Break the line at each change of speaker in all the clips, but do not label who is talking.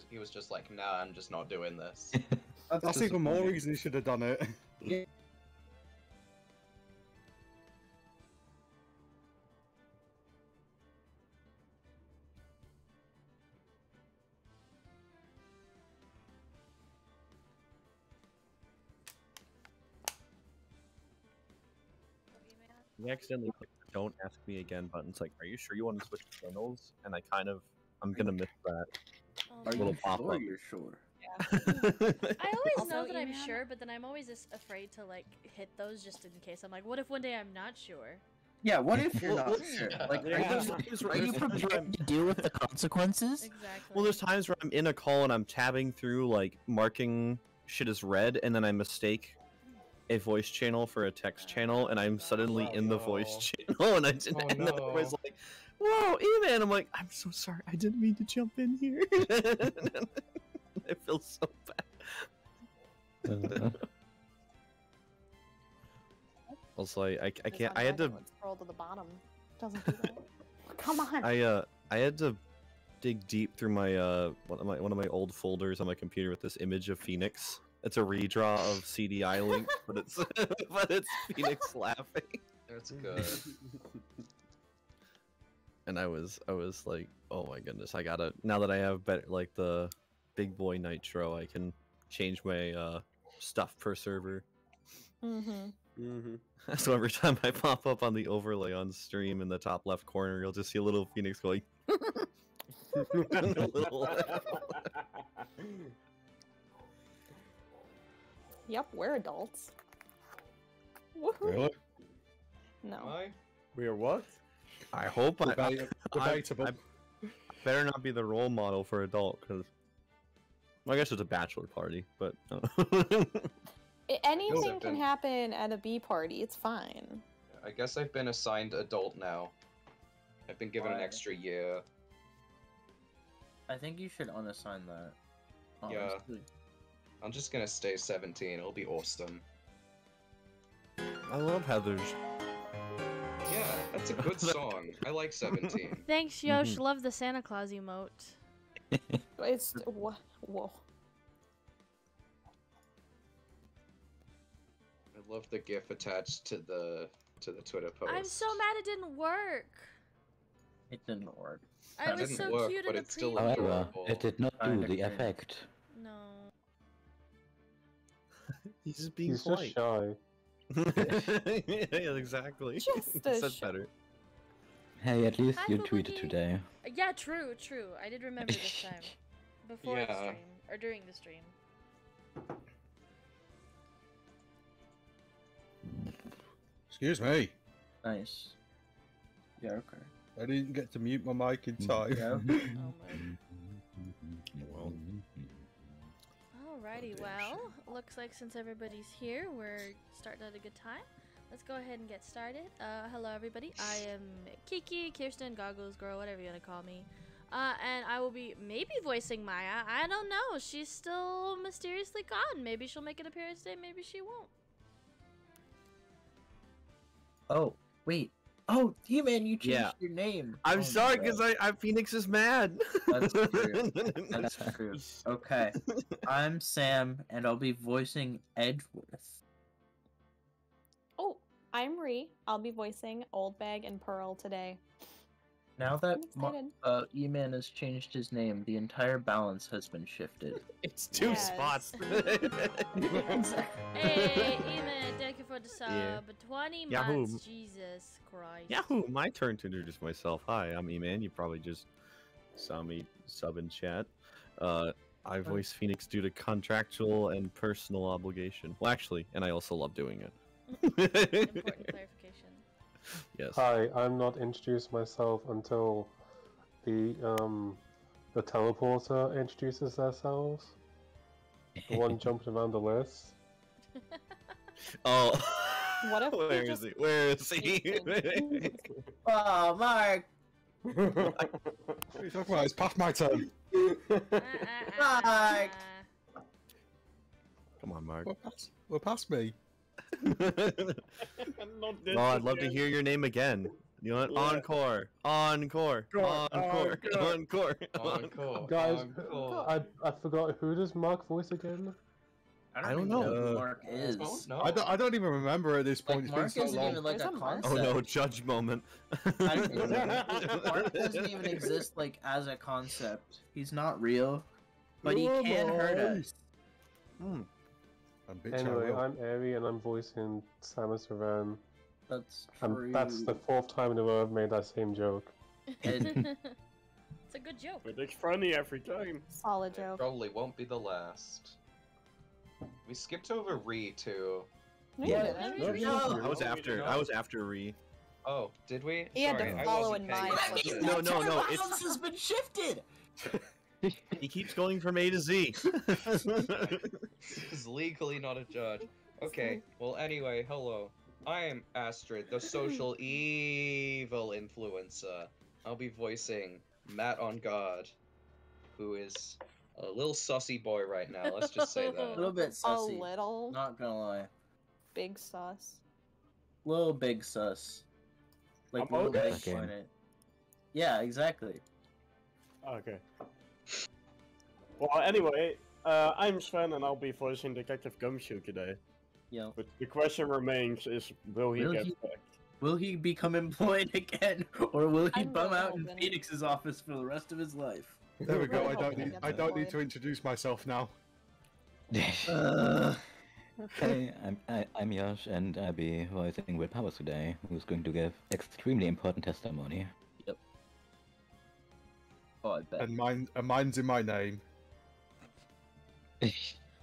he was just like, nah, I'm just not doing this.
That's even more reason he should have done it.
Yeah.
I accidentally clicked the "Don't ask me again" button. It's like, are you sure you want to switch channels? And I'm gonna miss that
Are
little
you
pop
sure
up.
you're sure?
I always
Also,
know that I'm
email?
sure, but then I'm always just afraid to like hit those just in case. I'm like, what if one day I'm not sure?
Yeah, what if you're
Well,
not sure? Like,
Yeah.
Are you prepared to deal with the consequences?
Exactly.
Well, there's times where I'm in a call and I'm tabbing through, like, marking shit as red, and then I mistake a voice channel for a text channel, and I'm suddenly in the voice channel, and I didn't.
Oh,
and then
no.
everybody's like, "Whoa, E-Man!" I'm like, "I'm so sorry, I didn't mean to jump in here." It feels so bad. Also, I can't. I had to.
Scroll to the bottom. Doesn't do that. Come on.
I had to dig deep through my one of my old folders on my computer with this image of Phoenix. It's a redraw of CDI Link, but it's Phoenix laughing.
That's good.
And I was like, oh my goodness, I gotta, now that I have better, like the big boy Nitro, I can change my stuff per server. So every time I pop up on the overlay on stream in the top left corner, you'll just see a little Phoenix going.
Yep, we're adults. Woohoo.
Really?
No.
Why?
We are what?
I hope
Debatable.
I better not be the role model for adult, because well, I guess it's a bachelor party, but
Anything
I've
can
been-
happen at a bee party. It's fine.
I guess I've been assigned adult now. I've been given an
Why?
extra year.
I think you should unassign that.
Yeah.
Honestly.
I'm just gonna stay 17. It'll be awesome.
I love Heather's.
Yeah, that's a good song. I like 17.
Thanks, Yosh. Love the Santa Claus emote.
It's whoa.
I love the GIF attached to the Twitter post.
I'm so mad it didn't work.
It didn't work.
I
It
was
didn't
so
work,
cute
but
in the
it's still
preview.
However, it did not do
Kinda
the
cringe.
effect.
No.
He's just being
He's just
polite.
shy.
Yeah, exactly.
Just
Said
a
better.
Hey, at least
Hi,
you
Fubuki.
tweeted today.
Yeah, true. I did remember this time. Before the
Yeah.
stream. Or during the stream.
Excuse me.
Nice. Yeah, okay.
I didn't get to mute my mic in time.
Yeah.
Oh my.
Well,
Alrighty, well, looks like since everybody's here, we're starting at a good time. Let's go ahead and get started. Hello everybody, I am Kiki, Kirsten, Goggles Girl, whatever you want to call me. And I will be maybe voicing Maya. I don't know, she's still mysteriously gone. Maybe she'll make an appearance today, maybe she won't.
Oh, wait. Oh, man, you changed
Yeah.
your name.
I'm
Oh,
sorry
no.
because I Phoenix is mad.
That's true. That's true. Okay. I'm Sam, and I'll be voicing Edgeworth.
Oh, I'm Ree. I'll be voicing Old Bag and Pearl today.
Now that
I'm excited.
E-Man has changed his name, the entire balance has been shifted.
It's two
Yes.
spots.
Hey, Eamon, thank you for the sub.
Yeah.
20
Yahoo.
months, Jesus Christ.
Yahoo! My turn to introduce myself. Hi, I'm E-Man. You probably just saw me sub in chat. I voice Phoenix due to contractual and personal obligation. Well, actually, and I also love doing it.
Important clarification.
Yes.
Hi, I'm not introduced myself until the teleporter introduces themselves. The one jumping around the list.
Oh.
What if we
Where is
just
he? Where is he?
Oh, Mark!
What are you talking about? It's past my turn.
Mark!
Come on, Mark.
We're past me.
Well, I'd love to hear your name again. You know what?
Yeah.
Encore. Encore. Encore. Encore.
Encore.
Guys,
Encore.
I forgot, who does Mark voice again?
I don't
even
know.
who Mark is.
Oh, no.
I don't even remember at this point.
Like,
It's been
Mark
so
isn't
long.
even like
There's
a
a Mark.
concept.
Oh no, judge moment.
Mark doesn't even exist like as a concept. He's not real, but he
Who am
can hurt
I?
us.
Hmm.
And bitch, I
Anyway,
will.
I'm Airy and I'm voicing Samus Aran.
That's true.
And that's the 4th time in a row I've made that same joke.
It's a good joke.
But it's funny every time.
Solid joke.
Probably won't be the last. We skipped over Ree too.
No, you
Yeah.
didn't.
No.
I was after Ree.
Oh, did we?
He had to
Sorry, I
follow
wasn't
in
paying
my
attention.
No, no, no, it's-
House has been shifted.
He keeps going from A to Z.
He's legally not a judge. Okay, well anyway, hello. I am Astrid, the social evil influencer. I'll be voicing Matt on God, who is a little sussy boy right now, let's just say
A
that.
little bit
A
sussy.
little
Not gonna lie.
big sus.
Little big sus. Like
I'm
little
okay.
big planet. Yeah, exactly.
Okay. Well, anyway, I'm Sven and I'll be voicing Detective Gumshoe today.
Yeah.
But the question remains is, will he
Will
get
he?
back?
Will he become employed again, or will he
I'm
bum
really
out in
hoping.
Phoenix's office for the rest of his life?
There we go.
Really
I don't
hoping he
need.
gets
I don't need
employed.
to introduce myself now.
Hey, I'm Yash, and I'll be voicing Will Powers today, who's going to give extremely important testimony.
Oh, I bet.
And mine's in my name.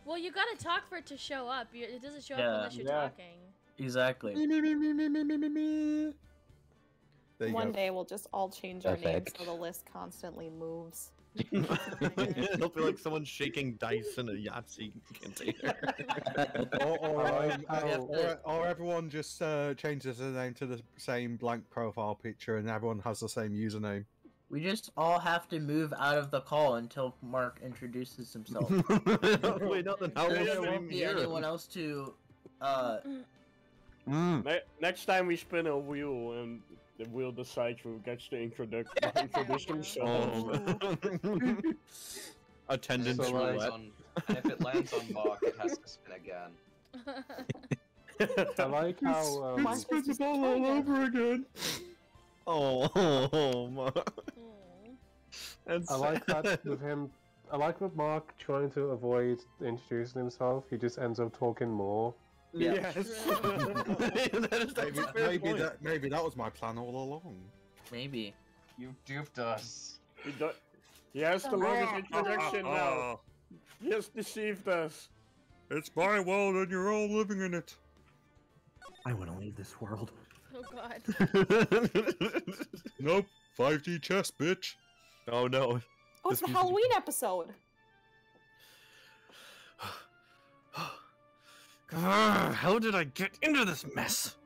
Well, you gotta talk for it to show up. It doesn't show
Yeah.
up unless you're
Yeah.
talking.
Exactly.
There you
One
go.
day we'll just all change our names
Perfect.
so the list constantly moves.
It'll be like someone shaking dice in a Yahtzee container.
Or everyone just changes their name to the same blank profile picture, and everyone has the same username.
We just all have to move out of the call until Mark introduces himself.
Wait, no, then how
There
will
won't be anyone else to.
Next time we spin a wheel and the wheel decides who gets to introduce themselves.
Attendance
And if it lands
roulette.
and if it lands on Mark, it has to spin again.
I like how
Mark is just
all
trying to-
over again.
Oh, Mark. That's
I like
sad.
that with him. I like with Mark trying to avoid introducing himself. He just ends up talking more.
Yeah.
Yes.
Maybe that was my plan all along.
Maybe.
You duped us.
He has the longest introduction now. He has deceived us.
It's my world, and you're all living in it.
I want to leave this world.
Oh god.
Nope. 5D chess, bitch.
Oh no.
Oh, it's the Halloween episode.
How did I get into this mess?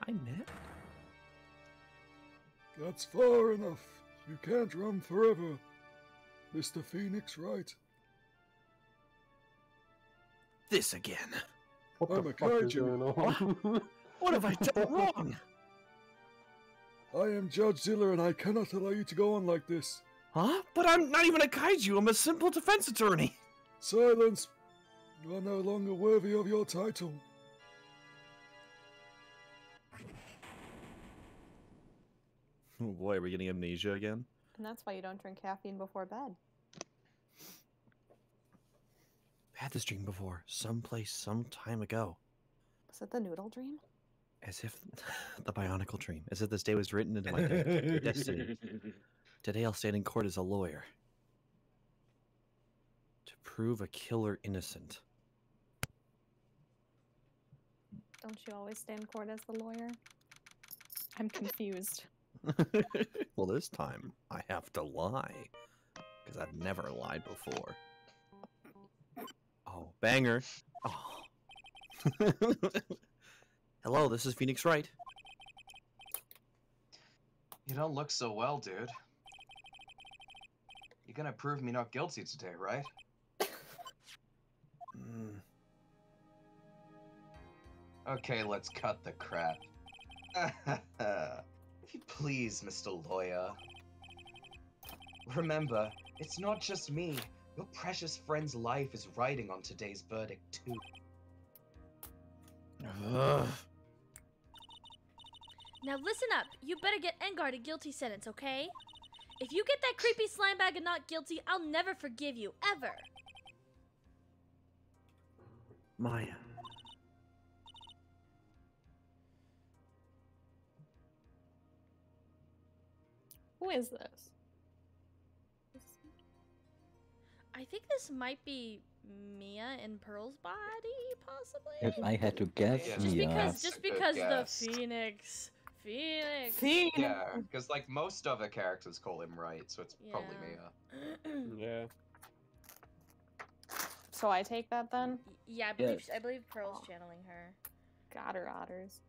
I met.
That's far enough. You can't run forever. Mr. Phoenix, right?
This again.
What
I'm
the
a
fuck is
kaiju.
going on?
What have I done wrong?
I am Judge Ziller, and I cannot allow you to go on like this.
Huh? But I'm not even a kaiju. I'm a simple defense attorney.
Silence! You are no longer worthy of your title.
Oh boy, are we getting amnesia again?
And that's why you don't drink caffeine before bed.
I had this dream before, someplace, some time ago.
Was it the noodle dream?
As if the Bionicle dream, as if this day was written into my destiny. Today I'll stand in court as a lawyer to prove a killer innocent.
Don't you always stay in court as the lawyer? I'm confused.
Well, this time I have to lie because I've never lied before. Oh, banger! Oh. Hello, this is Phoenix Wright.
You don't look so well, dude. You're gonna prove me not guilty today, right?
Mm.
Okay, let's cut the crap. If you please, Mr. Lawyer. Remember, it's not just me. Your precious friend's life is riding on today's verdict, too.
Ugh.
Now listen up. You better get Engarde a guilty sentence, okay? If you get that creepy slime bag and not guilty, I'll never forgive you, ever.
Maya.
Who is this?
I think this might be Mia in Pearl's body, possibly.
If I had to guess,
Yeah,
Mia.
Just
Good
because
guess.
the Phoenix.
Yeah, because like most other characters call him right, so it's probably Mia.
Yeah.
So I take that then?
Yeah,
Yes.
I believe Pearl's channeling her.
Got her otters.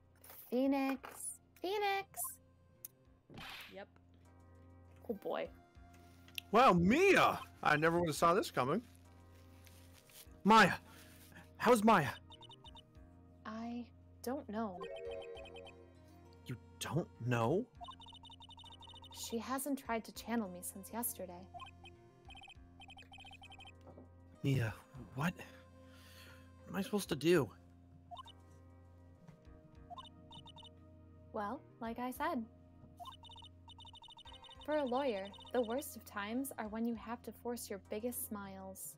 Phoenix. Phoenix.
Yep.
Oh boy.
Wow, Mia! I never would have saw this coming. Maya! How's Maya?
I don't know.
You don't know?
She hasn't tried to channel me since yesterday.
Mia, what am I supposed to do?
Well, like I said. For a lawyer, the worst of times are when you have to force your biggest smiles.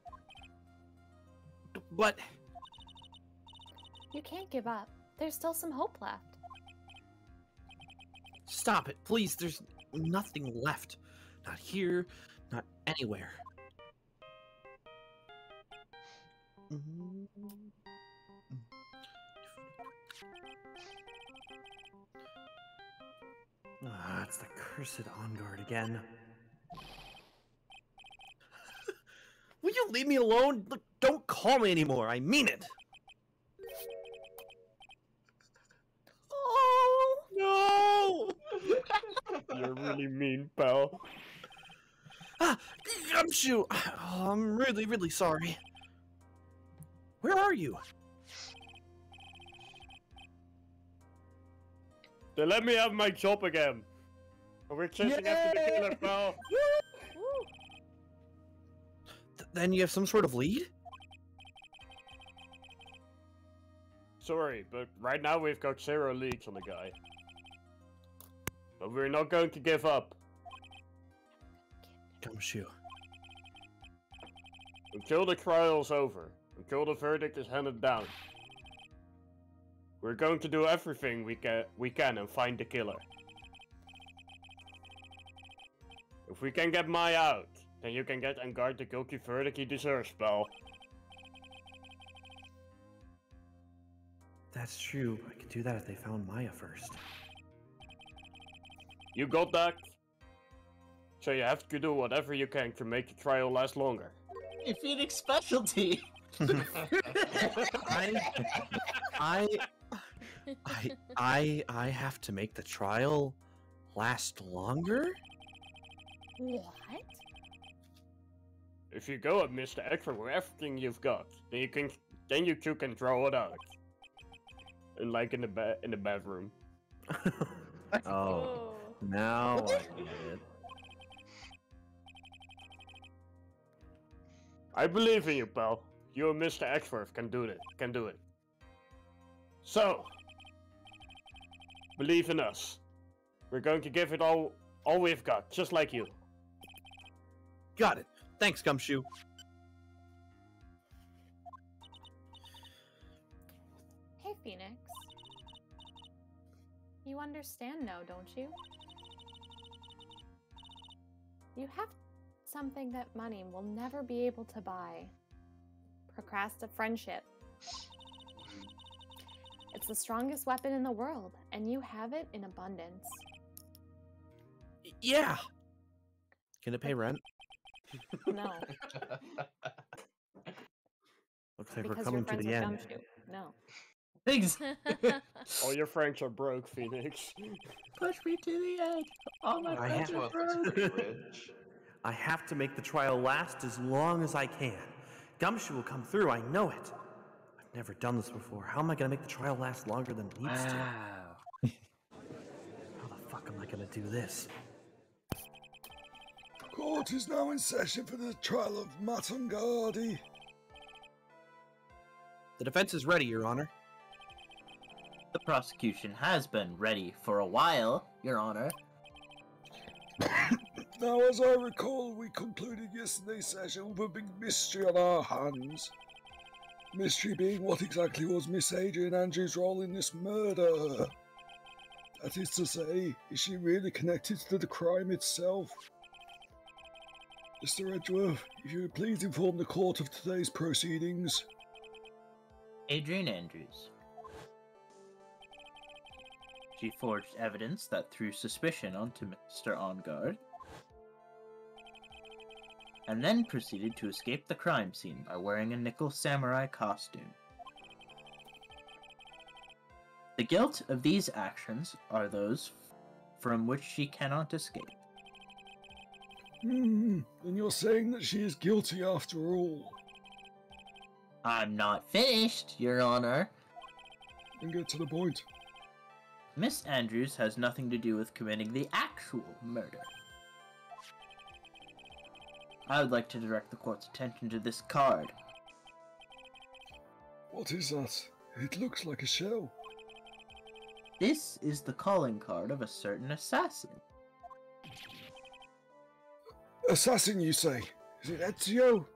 What?
You can't give up. There's still some hope left.
Stop it, please. There's nothing left. Not here, not anywhere. Ah, it's the cursed Engarde again. Will you leave me alone? Look, don't call me anymore. I mean it. Oh no!
You're really mean, pal.
Ah, Gumshoe! Oh, I'm really, really sorry. Where are you?
They let me have my job again. And we're chasing after the killer, pal.
Then you have some sort of lead?
Sorry, but right now we've got 0 leads on the guy. But we're not going to give up.
Gumshoe.
Until the trial's over. Until the verdict is handed down. We're going to do everything we can and find the killer. If we can get Maya out, then you can get Engarde the guilty verdict he deserves, pal.
That's true. I could do that if they found Maya first.
You got that? So you have to do whatever you can to make the trial last longer.
Hey, Phoenix specialty.
I have to make the trial last longer?
What?
If you go at Mr. Ekron with everything you've got, then you two can draw it out. And like in the bedroom.
Oh, now I get it.
I believe in you, pal. You and Mr. Exworth can do it. So, believe in us. We're going to give it all we've got, just like you.
Got it. Thanks, Gumshoe.
Hey, Phoenix. You understand now, don't you? You have something that money will never be able to buy. Procrastinate friendship. It's the strongest weapon in the world, and you have it in abundance.
Yeah. Can it pay rent?
No.
Looks like
Because
we're
you're
coming to
friends
the
with
end.
Gumshoe. No.
Thanks.
All your friends are broke, Phoenix.
Push me to the edge. All my
I
friends
have-
are broke.
I have to make the trial last as long as I can. Gumshoe will come through, I know it. I've never done this before. How am I going to make the trial last longer than it needs to?
am I gonna do this?
Court is now in session for the trial of Matt Engarde.
The defense is ready, Your Honor.
The prosecution has been ready for a while, Your Honor.
Now, as I recall, we concluded yesterday's session with a big mystery on our hands. Mystery being what exactly was Miss Adrian Andrews' role in this murder. That is to say, is she really connected to the crime itself? Mr. Edgeworth, if you would please inform the court of today's proceedings.
Adrian Andrews. She forged evidence that threw suspicion onto Mr. Engarde, and then proceeded to escape the crime scene by wearing a nickel samurai costume. The guilt of these actions are those from which she cannot escape.
And you're saying that she is guilty after all?
I'm not finished, Your Honor.
Then get to the point.
Miss Andrews has nothing to do with committing the actual murder. I would like to direct the court's attention to this card.
What is that? It looks like a shell.
This is the calling card of a certain assassin.
Assassin, you say? Is it Ezio?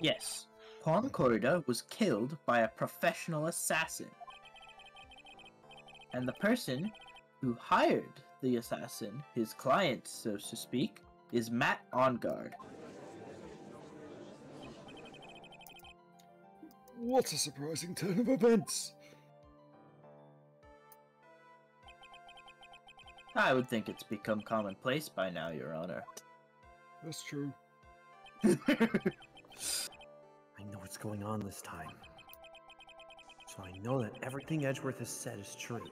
Yes, Juan Corrida was killed by a professional assassin. And the person who hired the assassin, his client, so to speak, is Matt Engarde.
What a surprising turn of events.
I would think it's become commonplace by now, Your Honor.
That's true.
I know what's going on this time. So I know that everything Edgeworth has said is true.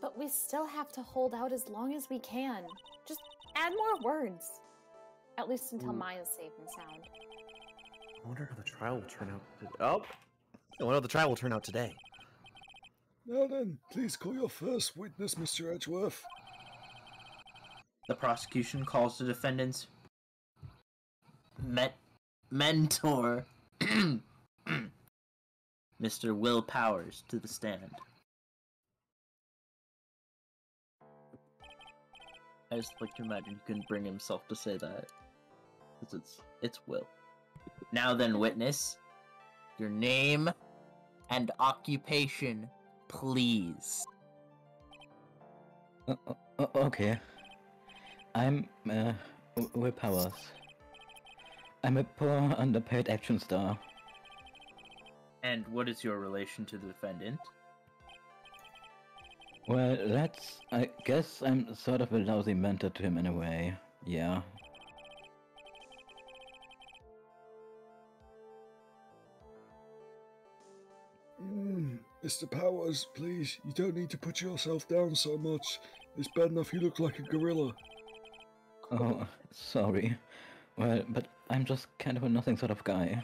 But we still have to hold out as long as we can. Just add more words. At least until Maya's safe and sound.
I wonder how the trial will turn out.
I wonder how the trial will turn out today.
Now then, please call your first witness, Mr. Edgeworth.
The prosecution calls the defendant's mentor, Mr. Will Powers, to the stand. I just like to imagine he couldn't bring himself to say that. Because it's Will. Now then, witness, your name and occupation, please.
Okay. I'm, Will Powers. I'm a poor, underpaid action star.
And what is your relation to the defendant?
Well, I guess I'm sort of a lousy mentor to him in a way. Yeah.
Mr. Powers, please, you don't need to put yourself down so much. It's bad enough you look like a gorilla.
Oh, sorry. Well, but I'm just kind of a nothing sort of guy.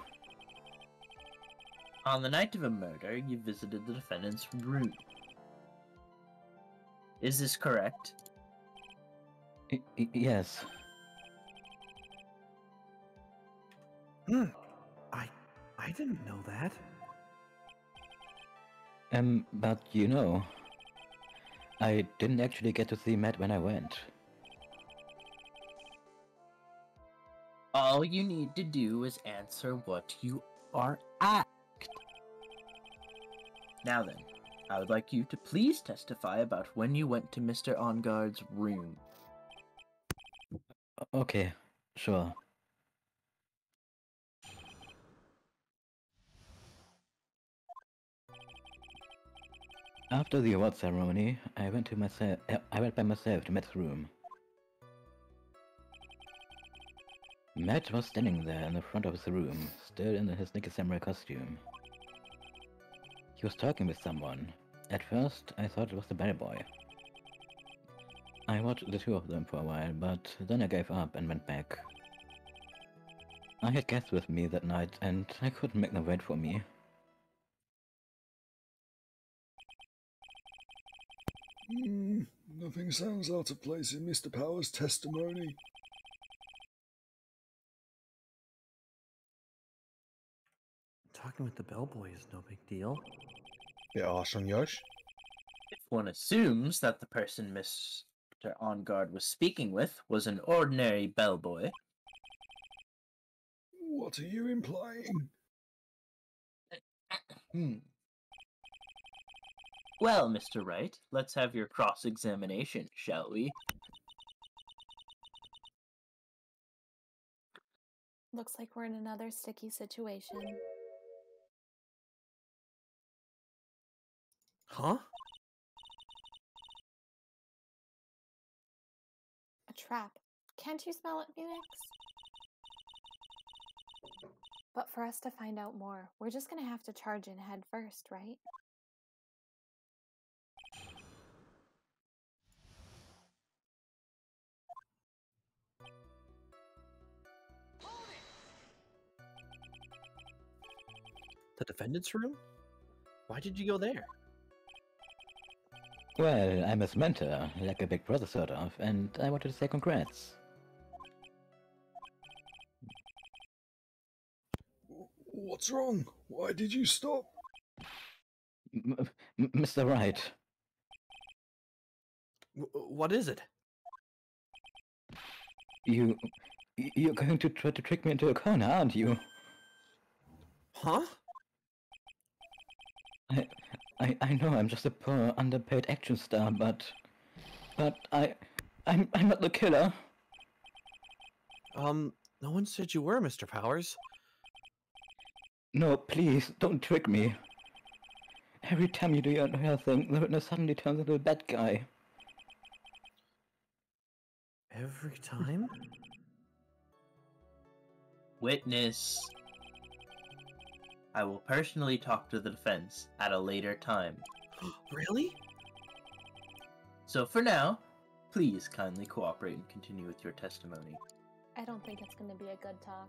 On the night of a murder, you visited the defendant's room. Is this correct?
Yes.
I didn't know that.
But you know, I didn't actually get to see Matt when I went.
All you need to do is answer what you are asked. Now then, I would like you to please testify about when you went to Mr. Engarde's room.
Okay, sure. After the award ceremony, I went by myself to Matt's room. Matt was standing there in the front of his room, still in his Nickel Samurai costume. He was talking with someone. At first, I thought it was the bellboy. I watched the two of them for a while, but then I gave up and went back. I had guests with me that night, and I couldn't make them wait for me.
Nothing sounds out of place in Mr. Power's testimony.
Talking with the bellboy is no big deal.
Yeah, Yash.
If one assumes that the person Mr. Engarde was speaking with was an ordinary bellboy.
What are you implying?
Well, Mr. Wright, let's have your cross-examination, shall we?
Looks like we're in another sticky situation.
Huh?
A trap. Can't you smell it, Phoenix? But for us to find out more, we're just gonna have to charge in head first, right?
The defendant's room? Why did you go there?
Well, I'm his mentor, like a big brother sort of, and I wanted to say congrats.
What's wrong? Why did you stop?
Mr. Wright.
What is it?
You're going to try to trick me into a corner, aren't you?
Huh?
I know I'm just a poor, underpaid action star, but I'm not the killer.
No one said you were, Mr. Powers.
No, please, don't trick me. Every time you do your thing, the witness suddenly turns into a bad guy.
Every time?
Witness. I will personally talk to the defense at a later time.
Really?
So for now, please kindly cooperate and continue with your testimony.
I don't think it's gonna be a good talk.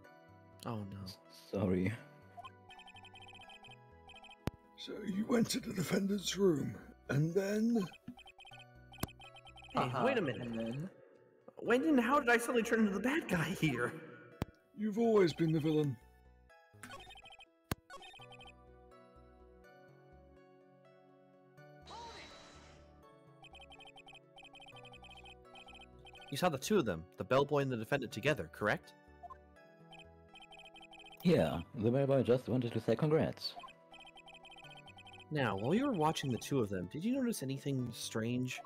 Oh no.
Sorry.
So you went to the defendant's room, and then...
Hey, wait a minute.
And then...
When and how did I suddenly turn into the bad guy here?
You've always been the villain.
You saw the two of them, the bellboy and the defendant together, correct?
Yeah, the bellboy just wanted to say congrats.
Now, while you were watching the two of them, did you notice anything strange?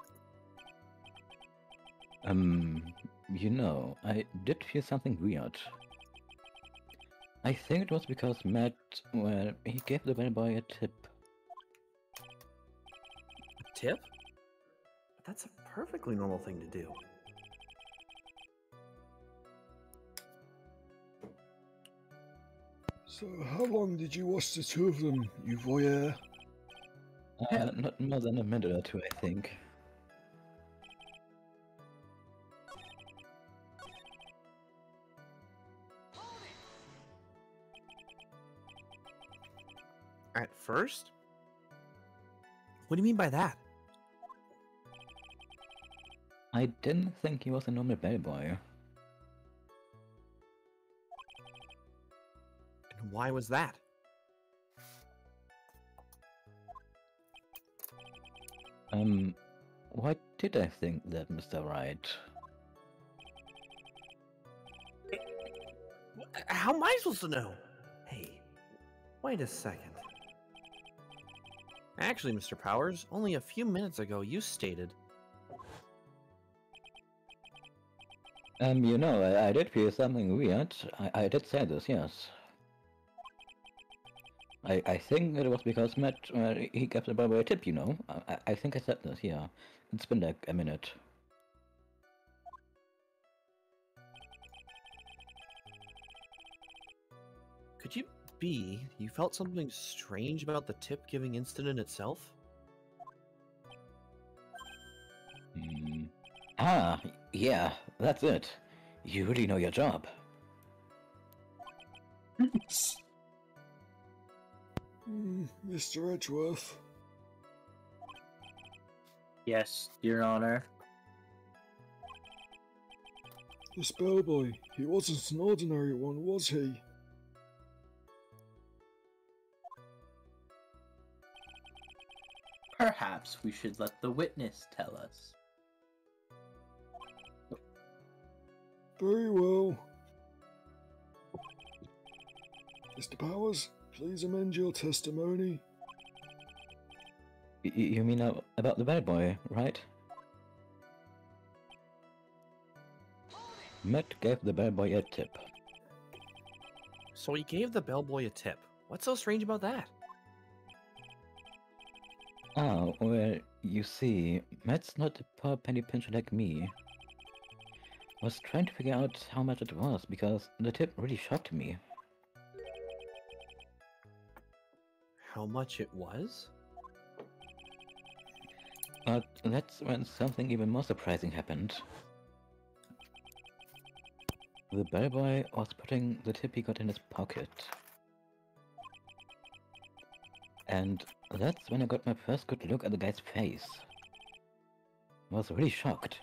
You know, I did feel something weird. I think it was because Matt, well, he gave the bellboy a tip.
A tip? That's a perfectly normal thing to do.
So how long did you watch the two of them, you voyeur?
Not more than a minute or two, I think.
At first? What do you mean by that?
I didn't think he was a normal bellboy.
And why was that?
Why did I think that, Mr. Wright?
How am I supposed to know? Hey, wait a second. Actually, Mr. Powers, only a few minutes ago you stated...
You know, I did feel something weird. I did say this, yes. I think it was because Matt, he gave the bellboy a tip, you know. I think I said this, yeah. It's been like a minute.
Could you be you felt something strange about the tip-giving incident itself?
Yeah, that's it. You really know your job.
Mr. Edgeworth.
Yes, Your Honor.
This bellboy, he wasn't an ordinary one, was he?
Perhaps we should let the witness tell us.
Very well. Mr. Powers, please amend your testimony.
You mean about the bad boy, right? Matt gave the bad boy a tip.
So he gave the bellboy a tip. What's so strange about that?
Ah, well, you see, Matt's not a poor penny pincher like me. Was trying to figure out how much it was because the tip really shocked me.
How much it was?
But that's when something even more surprising happened. The bellboy was putting the tip he got in his pocket. And that's when I got my first good look at the guy's face. I was really shocked.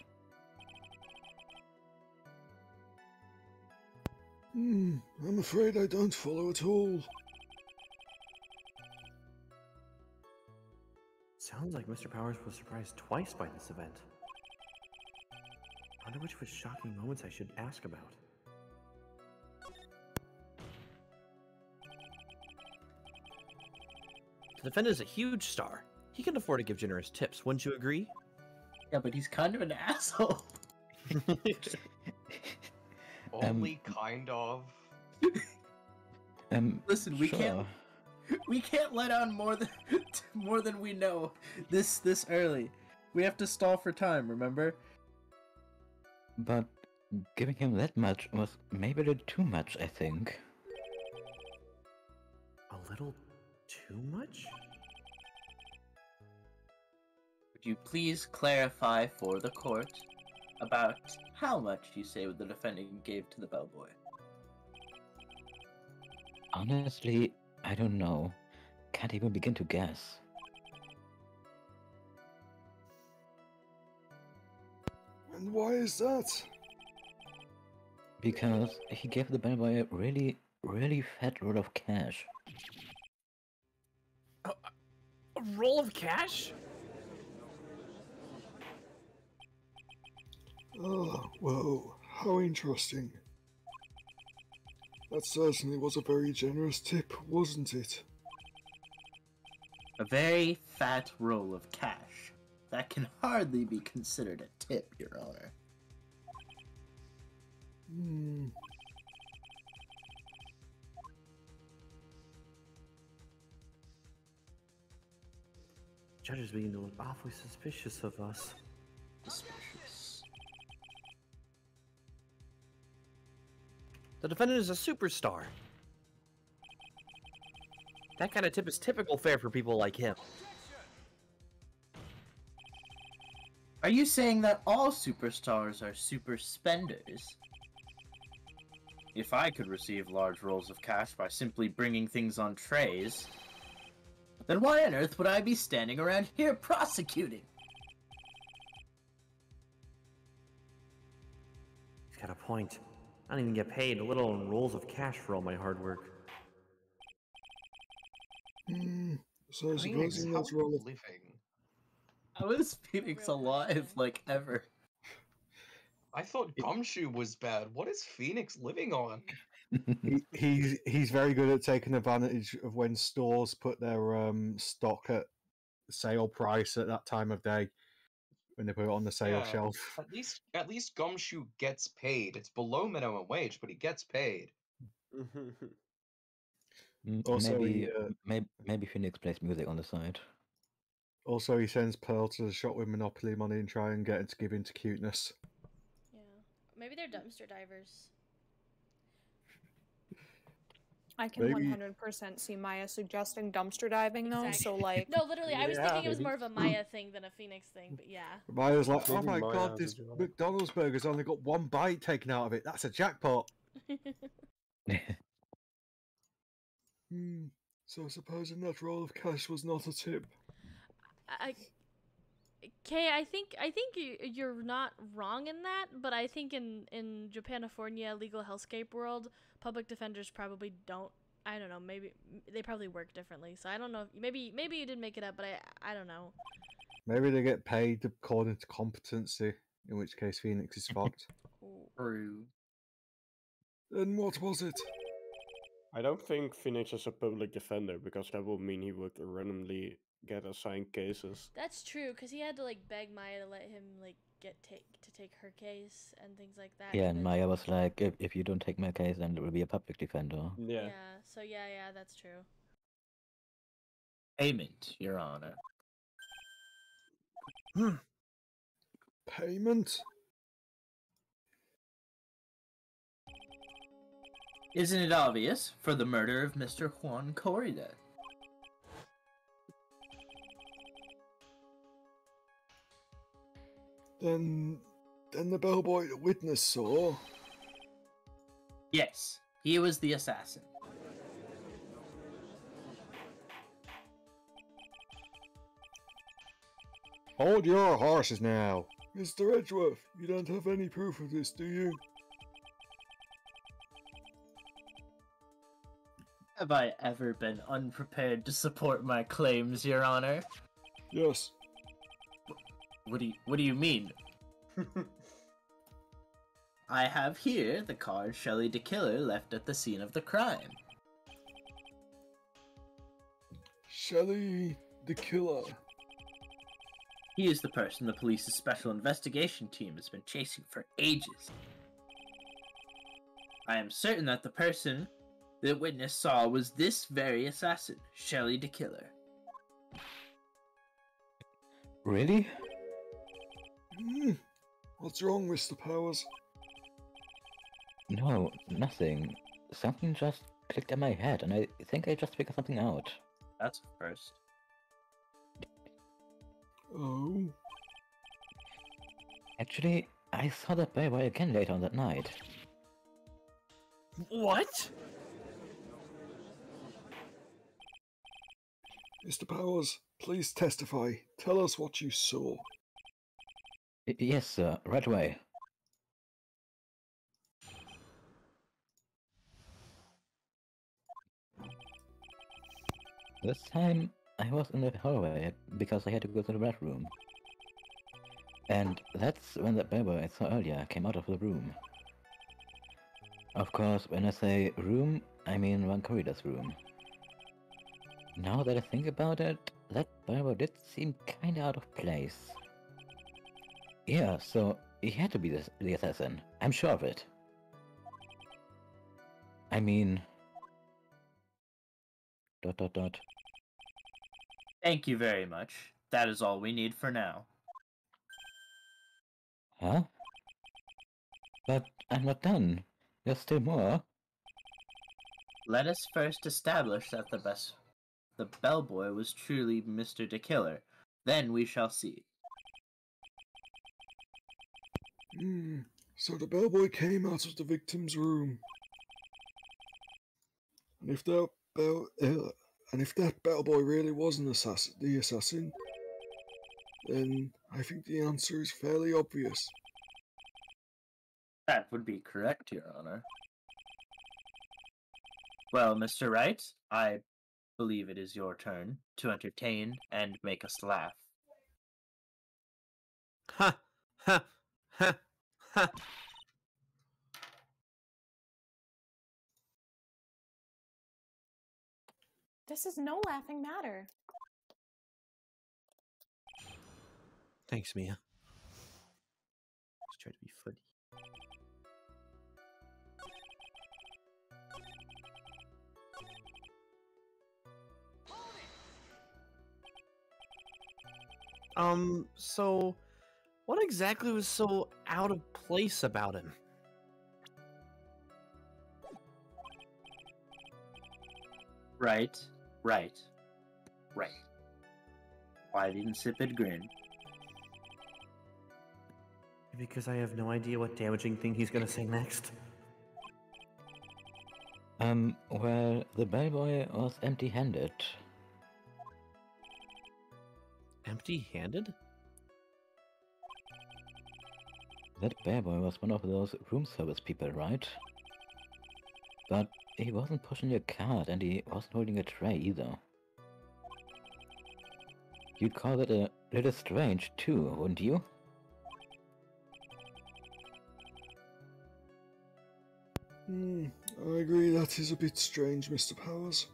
I'm afraid I don't follow at all.
Sounds like Mr. Powers was surprised twice by this event. I wonder which of his shocking moments I should ask about.
The defendant is a huge star. He can afford to give generous tips, wouldn't you agree?
Yeah, but he's kind of an asshole.
Only kind of.
Listen, we can't let on more than we know this early. We have to stall for time, remember?
But giving him that much was maybe a little too much, I think.
A little too much?
Would you please clarify for the court about how much you say the defendant gave to the bellboy?
Honestly, I don't know. Can't even begin to guess.
And why is that?
Because he gave the bellboy a really, really fat roll of cash.
A roll of cash?
Oh, well, how interesting. That certainly was a very generous tip, wasn't it?
A very fat roll of cash. That can hardly be considered a tip, Your Honor.
Judges being awfully suspicious of us.
Suspicious.
The defendant is a superstar. That kind of tip is typical fare for people like him.
Are you saying that all superstars are super spenders? If I could receive large rolls of cash by simply bringing things on trays, then why on earth would I be standing around here prosecuting?
He's got a point. I don't even get paid a little in rolls of cash for all my hard work.
So
Phoenix,
supposing
how
that's
are you
roll of...
living?
How is Phoenix alive, like, ever?
I thought Gumshoe was bad. What is Phoenix living on?
He's very good at taking advantage of when stores put their stock at sale price at that time of day when they put it on the sale
Yeah,
shelf.
At least Gumshoe gets paid. It's below minimum wage, but he gets paid.
Also,
Maybe Phoenix plays music on the side.
Also, he sends Pearl to the shop with Monopoly money and try and get her to give in to cuteness.
Yeah. Maybe they're dumpster divers.
I can 100% see Maya suggesting dumpster diving though,
Exactly.
so like...
No, literally, I was
Yeah.
thinking it was more of a Maya thing than a Phoenix thing, but yeah.
Maya's like, oh
Maybe
my
Maya
god,
has a
this
job.
McDonald's burger's only got one bite taken out of it. That's a jackpot. So supposing that roll of cash was not a tip.
Kay, I think you're not wrong in that, but I think in Japanifornia legal hellscape world, public defenders probably don't. I don't know. Maybe they probably work differently. So I don't know. Maybe you did make it up, but I don't know.
Maybe they get paid according to competency, in which case Phoenix is fucked.
True.
Then what was it?
I don't think Phoenix is a public defender because that would mean he would randomly get assigned cases.
That's true, cause he had to like beg Maya to let him like take her case and things like that.
Yeah, and Maya was like, if you don't take my case, then it will be a public defender.
Yeah.
Yeah. So yeah, that's true.
Payment, Your Honor.
Payment?
Isn't it obvious for the murder of Mr. Juan Corrida?
Then the bellboy the witness saw.
Yes, he was the assassin.
Hold your horses now. Mr. Edgeworth, you don't have any proof of this, do you?
Have I ever been unprepared to support my claims, Your Honor?
Yes.
What do you mean? I have here the card Shelley the Killer left at the scene of the crime.
Shelley the Killer.
He is the person the police's special investigation team has been chasing for ages. I am certain that the person the witness saw was this very assassin, Shelley the Killer.
Really?
What's wrong, Mr. Powers?
No, nothing. Something just clicked in my head, and I think I just figured something out.
That's a first.
Oh.
Actually, I saw that bellboy again later on that night.
What?
Mr. Powers, please testify. Tell us what you saw.
Yes, sir, right away. This time, I was in the hallway because I had to go to the red room. And that's when that bellboy I saw earlier came out of the room. Of course, when I say room, I mean Van Corrida's room. Now that I think about it, that bellboy did seem kinda out of place. Yeah, so he had to be the assassin. I'm sure of it. I mean... ...
Thank you very much. That is all we need for now.
Huh? But I'm not done. There's still more.
Let us first establish that the bellboy was truly Mr. the Killer. Then we shall see.
So the bellboy came out of the victim's room. And if that bellboy really was the assassin, then I think the answer is fairly obvious.
That would be correct, Your Honor. Well, Mr. Wright, I believe it is your turn to entertain and make us laugh.
Ha! Ha! Ha! Ha!
This is no laughing matter.
Thanks, Mia. Just try to be funny. So what exactly was so out of place about him?
Right. Wide insipid grin.
Because I have no idea what damaging thing he's gonna say next.
Well, the bellboy was empty-handed.
Empty-handed?
That bellboy was one of those room service people, right? But he wasn't pushing a cart and he wasn't holding a tray either. You'd call it a little strange too, wouldn't you?
I agree that is a bit strange, Mr. Powers.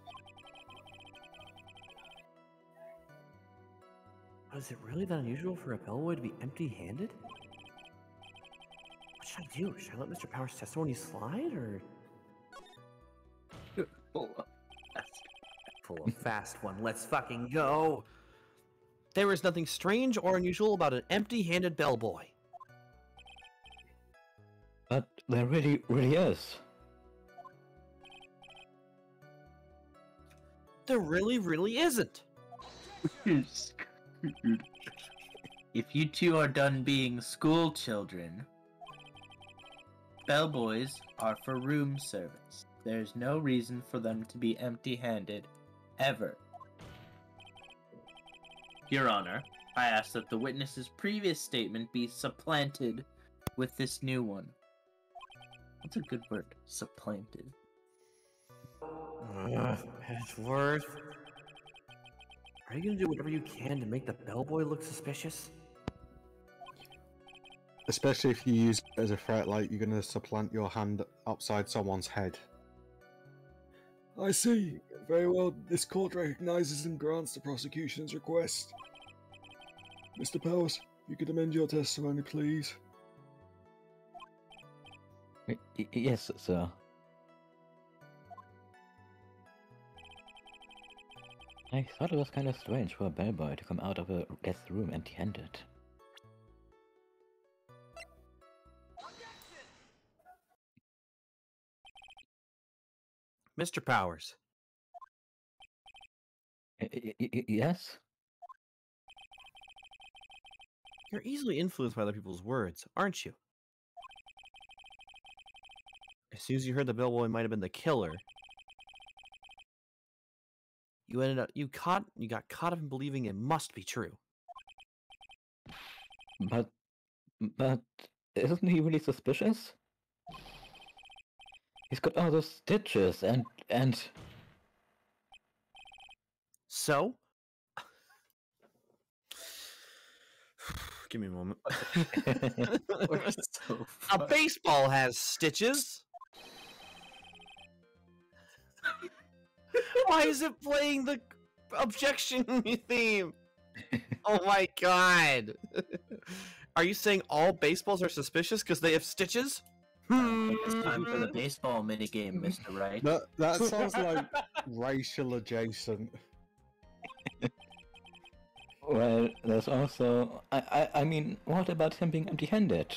Is it really that unusual for a bellboy to be empty-handed? What should I do? Should I let Mr. Powers' testimony slide, or pull a fast one? Let's fucking go!
There is nothing strange or unusual about an empty-handed bellboy.
But there really is.
There really isn't.
If you two are done being school children, bellboys are for room service. There's no reason for them to be empty-handed, ever. Your Honor, I ask that the witness's previous statement be supplanted with this new one. That's a good word, supplanted.
Edgeworth. Are you gonna do whatever you can to make the bellboy look suspicious?
Especially if you use it as a threat, like you're going to supplant your hand upside someone's head. I see. Very well. This court recognizes and grants the prosecution's request. Mr. Powers, you could amend your testimony, please.
Yes, sir. I thought it was kind of strange for a bellboy to come out of a guest room empty-handed.
Mr. Powers.
Yes?
You're easily influenced by other people's words, aren't you? As soon as you heard the bellboy might have been the killer, you got caught up in believing it must be true.
But isn't he really suspicious? He's got all those stitches and...
So? Give me a moment. A baseball has stitches. Why is it playing the objection theme? Oh my god. Are you saying all baseballs are suspicious because they have stitches?
It's time for the baseball minigame, Mr. Wright.
That sounds like racial adjacent.
Well, there's also... I mean, what about him being empty-handed?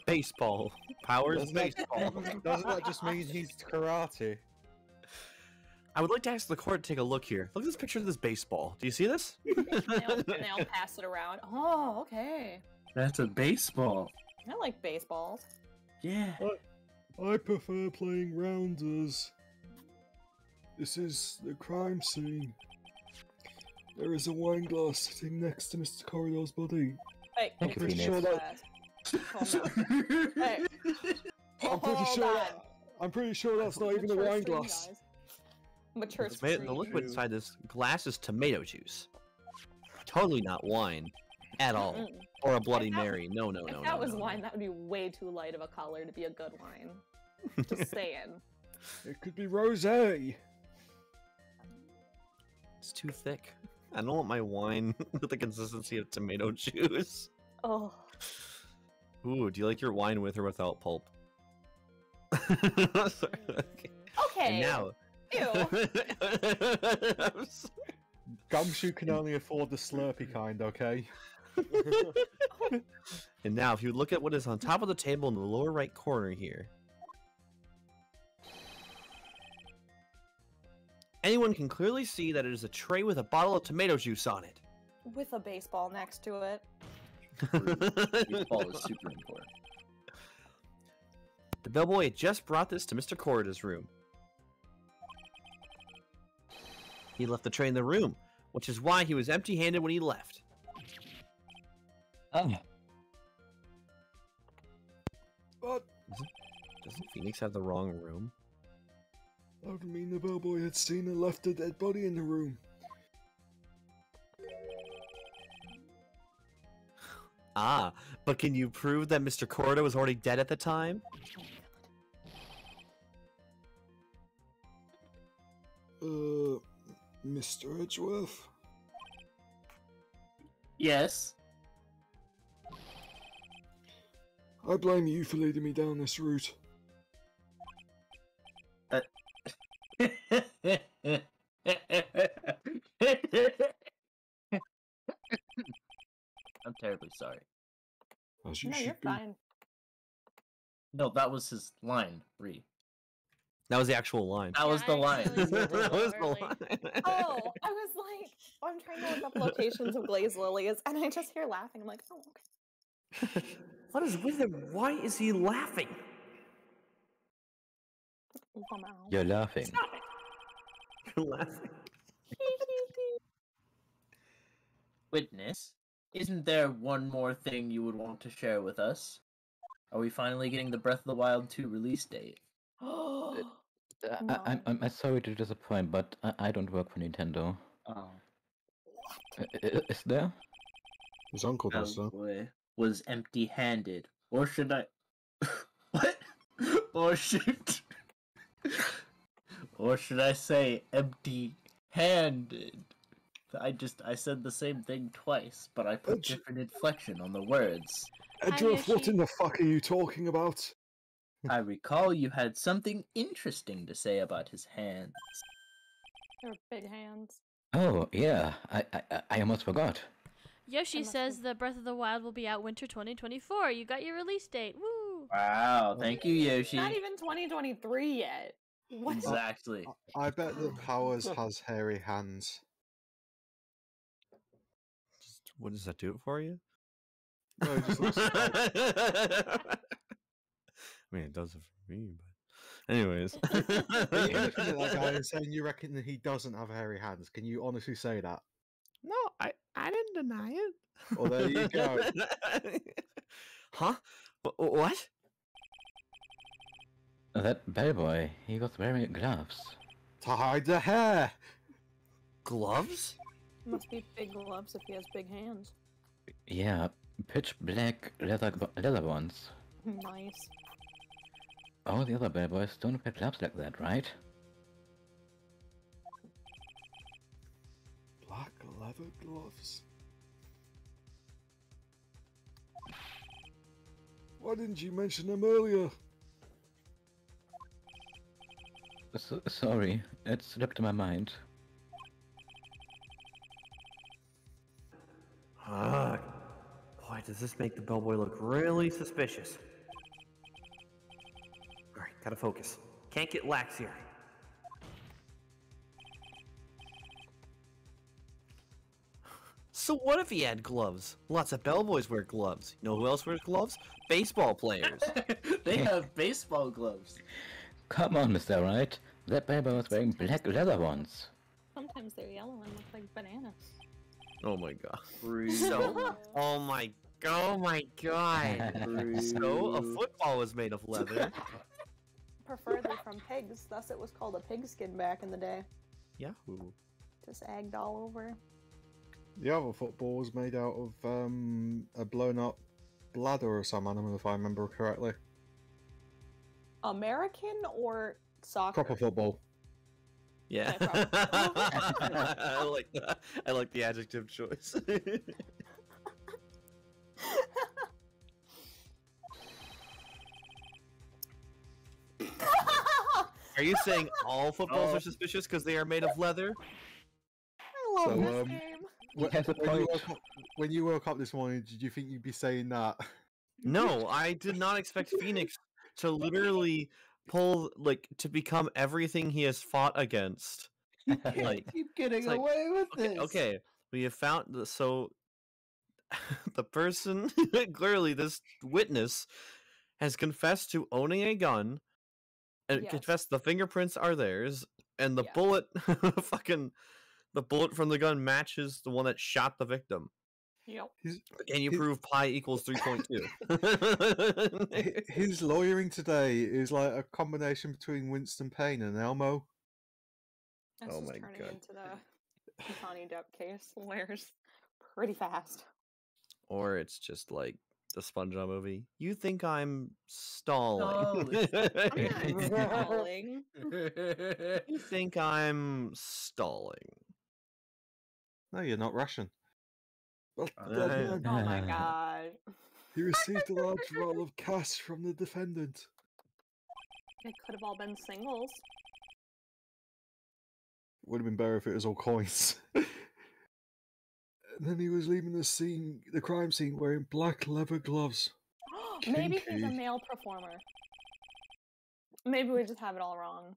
Baseball. Powers
Doesn't
baseball.
Doesn't that just mean he's karate?
I would like to ask the court to take a look here. Look at this picture of this baseball. Do you see this?
And they all pass it around. Oh, okay.
That's a baseball.
I like baseballs.
Yeah.
I prefer playing rounders. This is the crime scene. There is a wine glass sitting next to Mr. Corridor's body.
Hey,
Thank you,
pretty
Phoenix.
sure
Hey.
I'm pretty sure that's not even a wine glass.
Mature
The
screen.
liquid inside this glass is tomato juice. Totally not wine. At all.
Mm-mm.
Or a Bloody
If that-
Mary. No.
If that was wine, that would be way too light of a color to be a good wine. Just saying.
It could be rosé.
It's too thick. I don't want my wine with the consistency of tomato juice.
Oh.
Ooh, do you like your wine with or without pulp? Sorry, okay.
Okay.
And now...
Ew.
Gumshoe can only afford the Slurpee kind, okay?
And now, if you look at what is on top of the table in the lower right corner here, anyone can clearly see that it is a tray with a bottle of tomato juice on it.
With a baseball next to it.
Baseball is super important.
The bellboy had just brought this to Mr. Corridor's room. He left the tray in the room, which is why he was empty-handed when he left.
Oh.
But
Doesn't Phoenix have the wrong room?
that would mean the bellboy had seen and left a dead body in the room.
Ah, but can you prove that Mr. Corda was already dead at the time?
Mr. Edgeworth?
Yes.
I blame you for leading me down this route.
I'm terribly sorry.
As you
No,
should
you're
be.
fine.
No, that was his line, Bree.
That was the actual line.
That was the line.
That was the
early.
line.
Oh, I was like, I'm trying to look up locations of glazed lilies, and I just hear laughing. I'm like, oh, okay.
What is with him? Why is he laughing?
You're laughing.
You're laughing.
Witness, isn't there one more thing you would want to share with us? Are we finally getting the Breath of the Wild 2 release date?
No.
I'm sorry to disappoint, but I don't work for Nintendo.
Oh.
Is there?
His uncle does, though.
Boy was empty-handed, or should I? What? Or should? Or should I say empty-handed? I said the same thing twice, but I put different inflection on the words.
Edgeworth, what in the fuck are you talking about?
I recall you had something interesting to say about his hands.
Your big hands.
Oh yeah, I almost forgot.
Yoshi says the Breath of the Wild will be out winter 2024. You got your release date. Woo!
Wow, thank you, Yoshi.
Not even 2023 yet. What?
Exactly.
I bet the Powers has hairy hands.
What does that do it for you?
No, it just looks like...
I mean, it does it for me, but anyways.
Are you looking at that guy and saying you reckon that he doesn't have hairy hands? Can you honestly say that?
No, I didn't deny it.
Well, there you go.
Huh? What?
That bellboy, he was wearing gloves.
To hide the hair.
Gloves?
Must be big gloves if he has big hands.
Yeah, pitch black leather ones.
Nice.
All the other bellboys don't wear gloves like that, right?
Black leather gloves. Why didn't you mention them earlier?
Sorry, it slipped my mind.
Ah, boy, does this make the bellboy look really suspicious. Alright, gotta focus. Can't get lax here.
So what if he had gloves? Lots of bellboys wear gloves. You know who else wears gloves? Baseball players.
They have baseball gloves.
Come on, Mr. Wright. That bellboy was wearing black leather ones.
Sometimes they're yellow and look like bananas.
Oh my god. So, oh my god. So, a football was made of leather.
Preferably from pigs, thus it was called a pigskin back in the day.
Yahoo.
Just egged all over.
The other football was made out of a blown up bladder or some animal, if I remember correctly.
American or soccer?
Proper football.
Yeah.
Okay,
I like that. I like the adjective choice. Are you saying all footballs are suspicious because they are made of leather?
I love this game.
When you woke up this morning, did you think you'd be saying that?
No, I did not expect Phoenix to literally to become everything he has fought against.
Keep getting
like,
away with this.
Okay, we have found the person clearly this witness has confessed to owning a gun and confessed the fingerprints are theirs and the bullet the bullet from the gun matches the one that shot the victim.
Yep.
Can you prove pi equals 3.2?
His lawyering today is like a combination between Winston Payne and Elmo.
This
Oh
is
my
turning
God.
into the Johnny Depp case. Where's pretty fast.
Or it's just like the SpongeBob movie. You think I'm stalling?
I'm not stalling.
You think I'm stalling?
No, you're not Russian. But the
Uh,
dead man,
Oh my god.
he received a large roll of cash from the defendant.
It could have all been singles.
Would have been better if it was all coins. And then he was leaving the crime scene, wearing black leather gloves.
Maybe he's a
Kinky.
male performer. Maybe we just have it all wrong.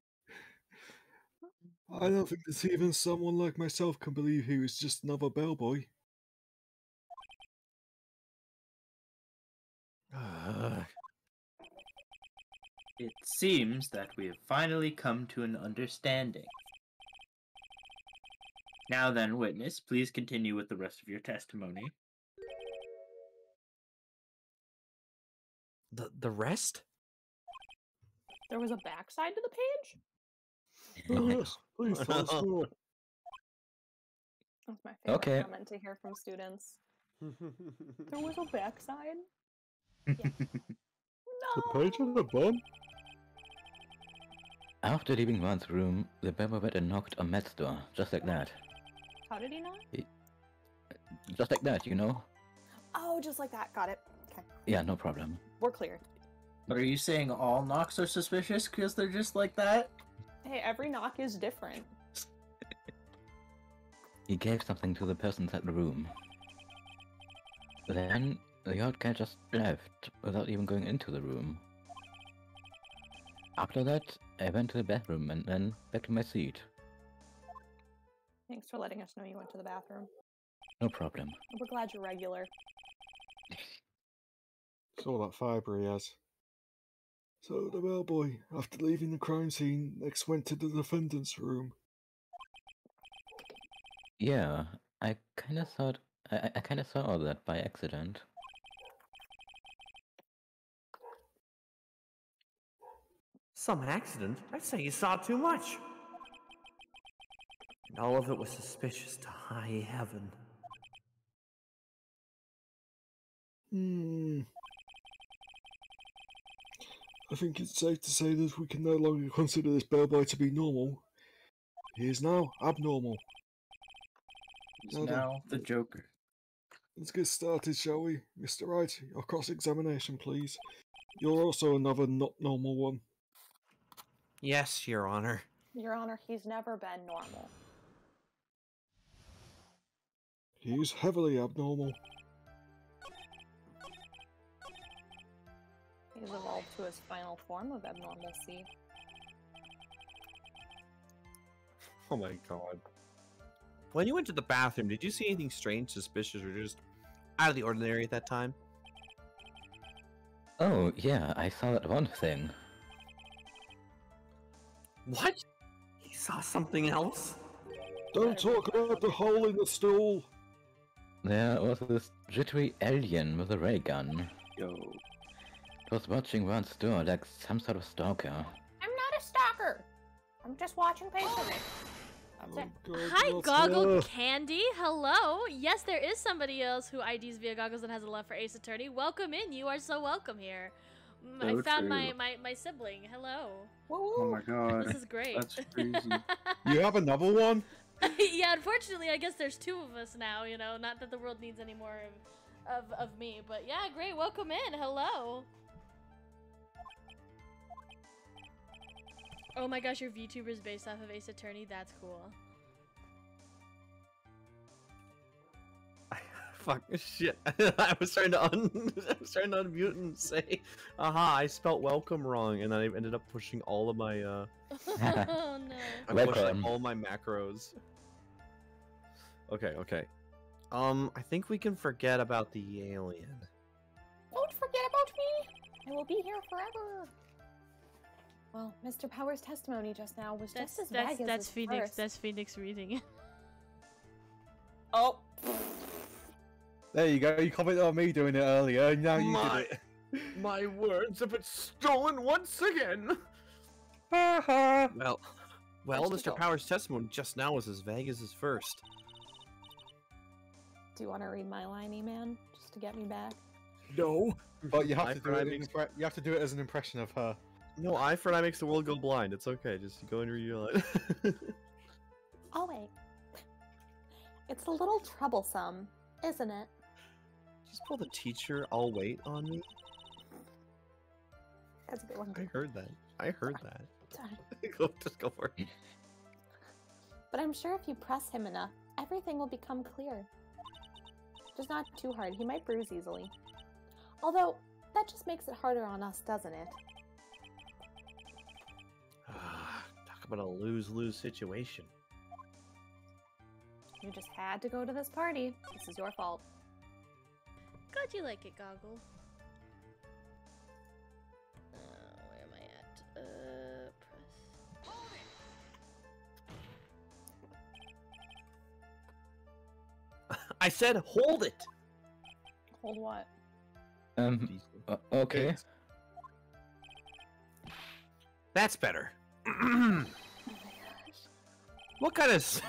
I don't think that even someone like myself can believe he was just another bellboy.
It seems that we have finally come to an understanding. Now then, witness, please continue with the rest of your testimony.
the rest?
There was a backside to the page?
Yes, please tell us more.
That's my favorite
Okay.
comment to hear from students. There was a backside?
The page at the bottom?
After leaving Ron's room, the bellboy went and knocked on Matt's door, just like that.
How did he know?
Just like that, you know?
Oh, just like that. Got it. Okay.
Yeah, no problem.
We're clear.
Are you saying all knocks are suspicious because they're just like that?
Hey, every knock is different.
He gave something to the person in the room. Then, the old guy just left, without even going into the room. After that, I went to the bathroom and then back to my seat.
Thanks for letting us know you went to the bathroom.
No problem.
We're glad you're regular.
It's all that fibre he has. So the bellboy, after leaving the crime scene, next went to the defendant's room.
Yeah, I kinda thought... I kinda saw all that by accident.
Some accident? I'd say you saw too much. And all of it was suspicious to high heaven.
I think it's safe to say that we can no longer consider this bellboy to be normal. He is now abnormal.
He's
Now then,
now the Joker.
let's get started, shall we? Mr. Wright, your cross-examination, please. You're also another not normal one.
Yes, Your Honor.
Your Honor, he's never been normal.
He is heavily abnormal.
He's evolved to his final form of abnormalcy.
Oh my god. When you went to the bathroom, did you see anything strange, suspicious, or just out of the ordinary at that time?
Oh, yeah, I saw that one thing.
What? He saw something else?
Don't talk about the hole in the stool!
There was this jittery alien with a ray gun.
Yo.
It was watching Ron's door like some sort of stalker.
I'm not a stalker! I'm just watching patiently. That's it.
God,
Hi,
what's
Goggle
up?
Candy. Hello. Yes, there is somebody else who IDs via goggles and has a love for Ace Attorney. Welcome in. You are so welcome here. I
So
found
true.
my sibling. Hello.
Oh my god.
This is great.
That's crazy.
You have another one?
Yeah, unfortunately, I guess there's two of us now, you know. Not that the world needs any more of me, but yeah, great. Welcome in. Hello. Oh my gosh, your VTuber is based off of Ace Attorney. That's cool.
Fuck shit. I was trying to unmute and say, aha, I spelt welcome wrong, and then I ended up pushing all of my
Oh no.
I pushed like
Welcome.
all my macros. Okay. I think we can forget about the alien.
Don't forget about me! I will be here forever! Well, Mr. Power's testimony just now was just as vague as
that's
his
Phoenix.
first.
That's Phoenix reading.
Oh!
There you go. You commented on me doing it earlier, and now you did it.
My words have been stolen once again. Well, Mr. Power's testimony just now was as vague as his first.
Do you want to read my line, E-Man, just to get me back?
No, but you have
Eye
to
for
do
eye
it.
makes-
You have to do it as an impression of her.
No, eye for an eye makes the world go blind. It's okay. Just go and reveal it.
Oh, wait. It's a little troublesome, isn't it?
Just pull the teacher. I'll wait on me.
That's a good one.
I heard that. I heard that.
Sorry.
Just go for it.
But I'm sure if you press him enough, everything will become clear. Just not too hard. He might bruise easily. Although, that just makes it harder on us, doesn't it?
Talk about a lose-lose situation.
You just had to go to this party. This is your fault.
Glad you like it, Goggle. Where am I at? Press.
I said hold it!
Hold what?
Okay.
That's better. What kind of...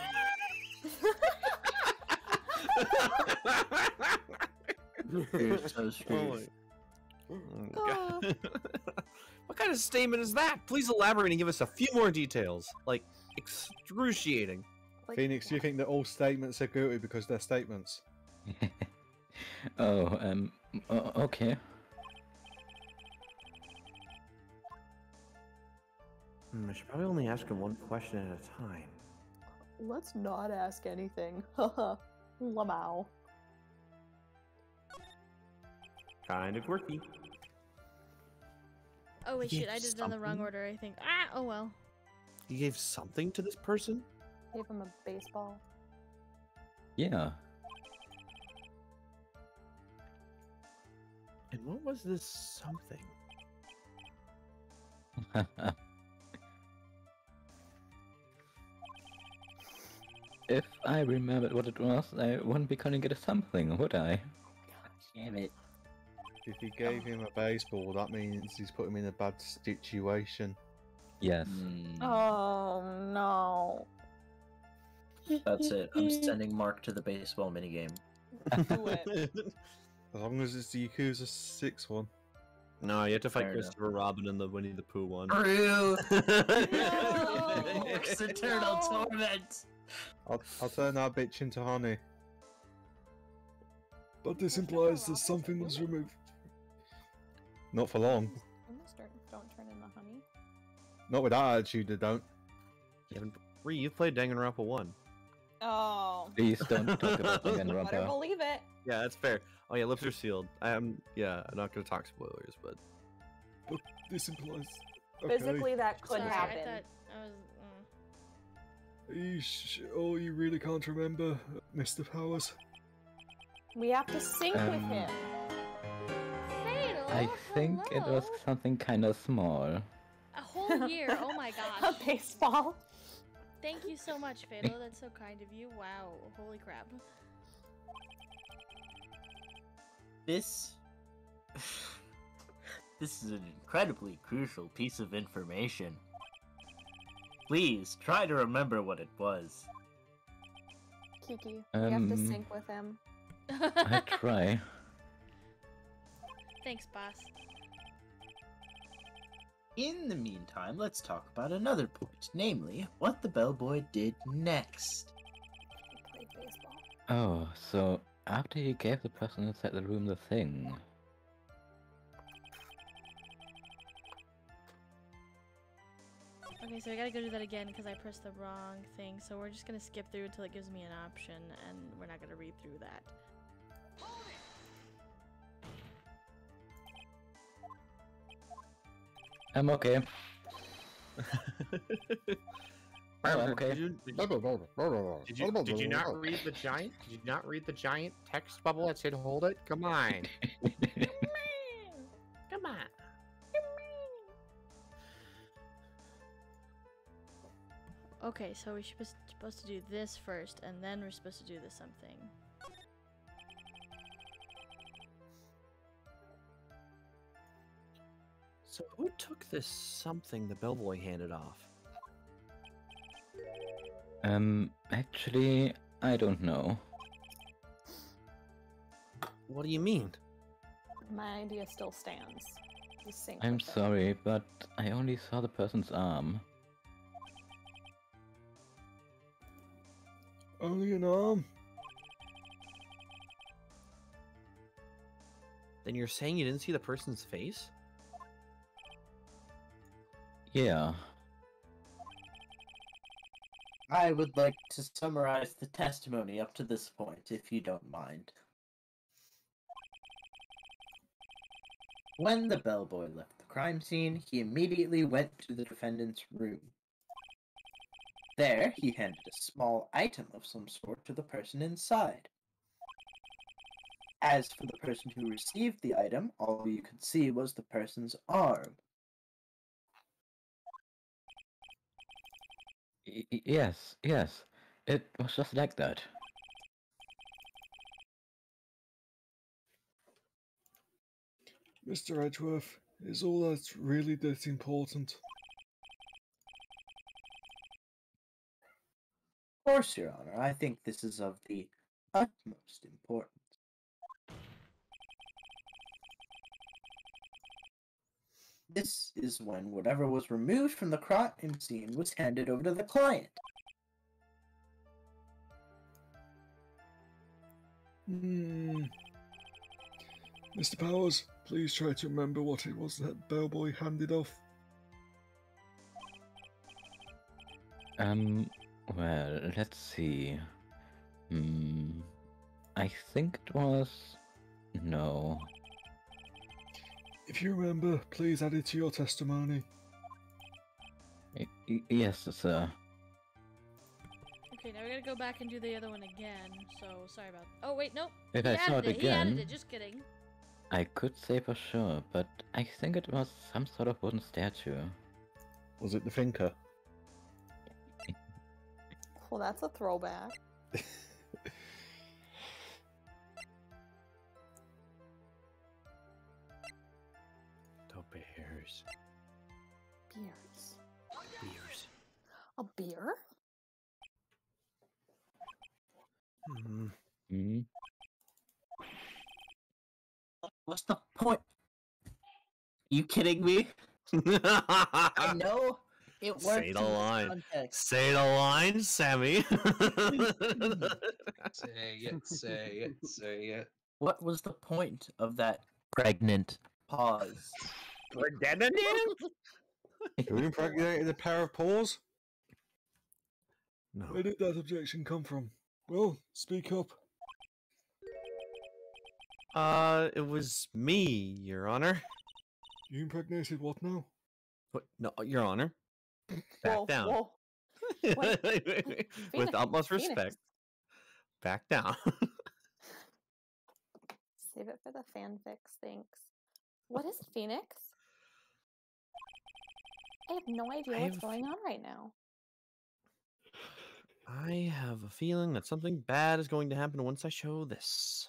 You're so strange.
What kind of statement is that? Please elaborate and give us a few more details. Like, excruciating.
Phoenix, do you think that all statements are guilty because they're statements?
Okay.
I should probably only ask him one question at a time.
Let's not ask anything. Haha. Lamau.
Kind of quirky.
Oh wait,
You
shit!
gave
I did it in the wrong
something?
order. I think. Ah, oh well.
You gave something to this person?
Gave him a baseball.
Yeah.
And what was this something?
If I remembered what it was, I wouldn't be calling it a something, would I?
Damn it.
If he gave him a baseball, that means he's put him in a bad situation.
Yes.
Oh no.
That's it. I'm sending Mark to the baseball minigame.
Do it.
As long as it's the Yakuza 6 one.
No, you have to fight
Fair enough.
Christopher Robin in the Winnie the Pooh one.
True!
No!
Mark's eternal
No.
torment!
I'll turn that bitch into honey. But this
Mr.
implies that
Rock
something
is
was
a woman.
removed. Not for long.
Don't turn into honey.
Not with that attitude, they don't.
You've played Danganronpa 1.
Oh.
Please don't talk about
Better
Danganronpa.
believe it.
Yeah, that's fair. Oh yeah, lips are sealed. I'm not gonna talk spoilers, but
But this implies. Okay.
Physically, that could
Sorry,
happen.
I thought I was.
Oh, you really can't remember, Mr. Powers?
We have to sync with him.
Fatal.
I think it was
hello?
something kind of small.
A whole year. Oh my
A
gosh.
baseball.
Thank you so much, Fatal. That's so kind of you. Wow. Holy crap.
This is an incredibly crucial piece of information. Please try to remember what it was.
Kiki, we have to sync with him.
I try.
Thanks, boss.
In the meantime, let's talk about another point, namely, what the bellboy did next.
He played baseball.
Oh, so after he gave the person inside the room the thing.
Okay, so I gotta go do that again because I pressed the wrong thing. So we're just gonna skip through until it gives me an option, and we're not gonna read through that.
I'm okay. I'm okay.
Did you not read the giant? Did you not read the giant text bubble that said "Hold it"? Come on. Come on.
Okay, so we're supposed to do this first, and then we're supposed to do the something.
So who took this something the bellboy handed off?
Actually, I don't know.
What do you mean?
My idea still stands. You sync
I'm
with it.
sorry, but I only saw the person's arm.
Only an arm?
Then you're saying you didn't see the person's face?
Yeah.
I would like to summarize the testimony up to this point, if you don't mind. When the bellboy left the crime scene, he immediately went to the defendant's room. There, he handed a small item of some sort to the person inside. As for the person who received the item, all you could see was the person's arm.
Yes, yes. It was just like that.
Mr. Edgeworth, is all that's really that important?
Of course, Your Honor, I think this is of the utmost importance. This is when whatever was removed from the crime scene was handed over to the client.
Mr. Powers, please try to remember what it was that bellboy handed off.
Well, let's see. I think it was... No.
If you remember, please add it to your testimony.
Yes, sir.
Okay, now we gotta go back and do the other one again. So sorry about. Oh wait, nope.
If
He
I saw
added
it
He added
again,
it. Just kidding.
I could say for sure, but I think it was some sort of wooden statue.
Was it the thinker?
Well, that's a throwback.
The bears.
Beers.
Beers.
A beer?
Hmm?
What's the point? You kidding me? I know it works
Say
in
the
this
line.
context.
Say the line, Sammy.
Say it, say it, say it.
What was the point of that pregnant pause?
Who impregnated a pair of paws?
No.
Where did that objection come from? Well, speak up.
It was me, Your Honor.
You impregnated what now?
What? No, Your Honor. Back
Whoa,
down.
whoa. Wait,
With
Phoenix,
utmost
Phoenix.
respect. Back down.
Save it for the fanfics, thanks. What is Phoenix? I have no idea what's going on right now.
I have a feeling that something bad is going to happen once I show this.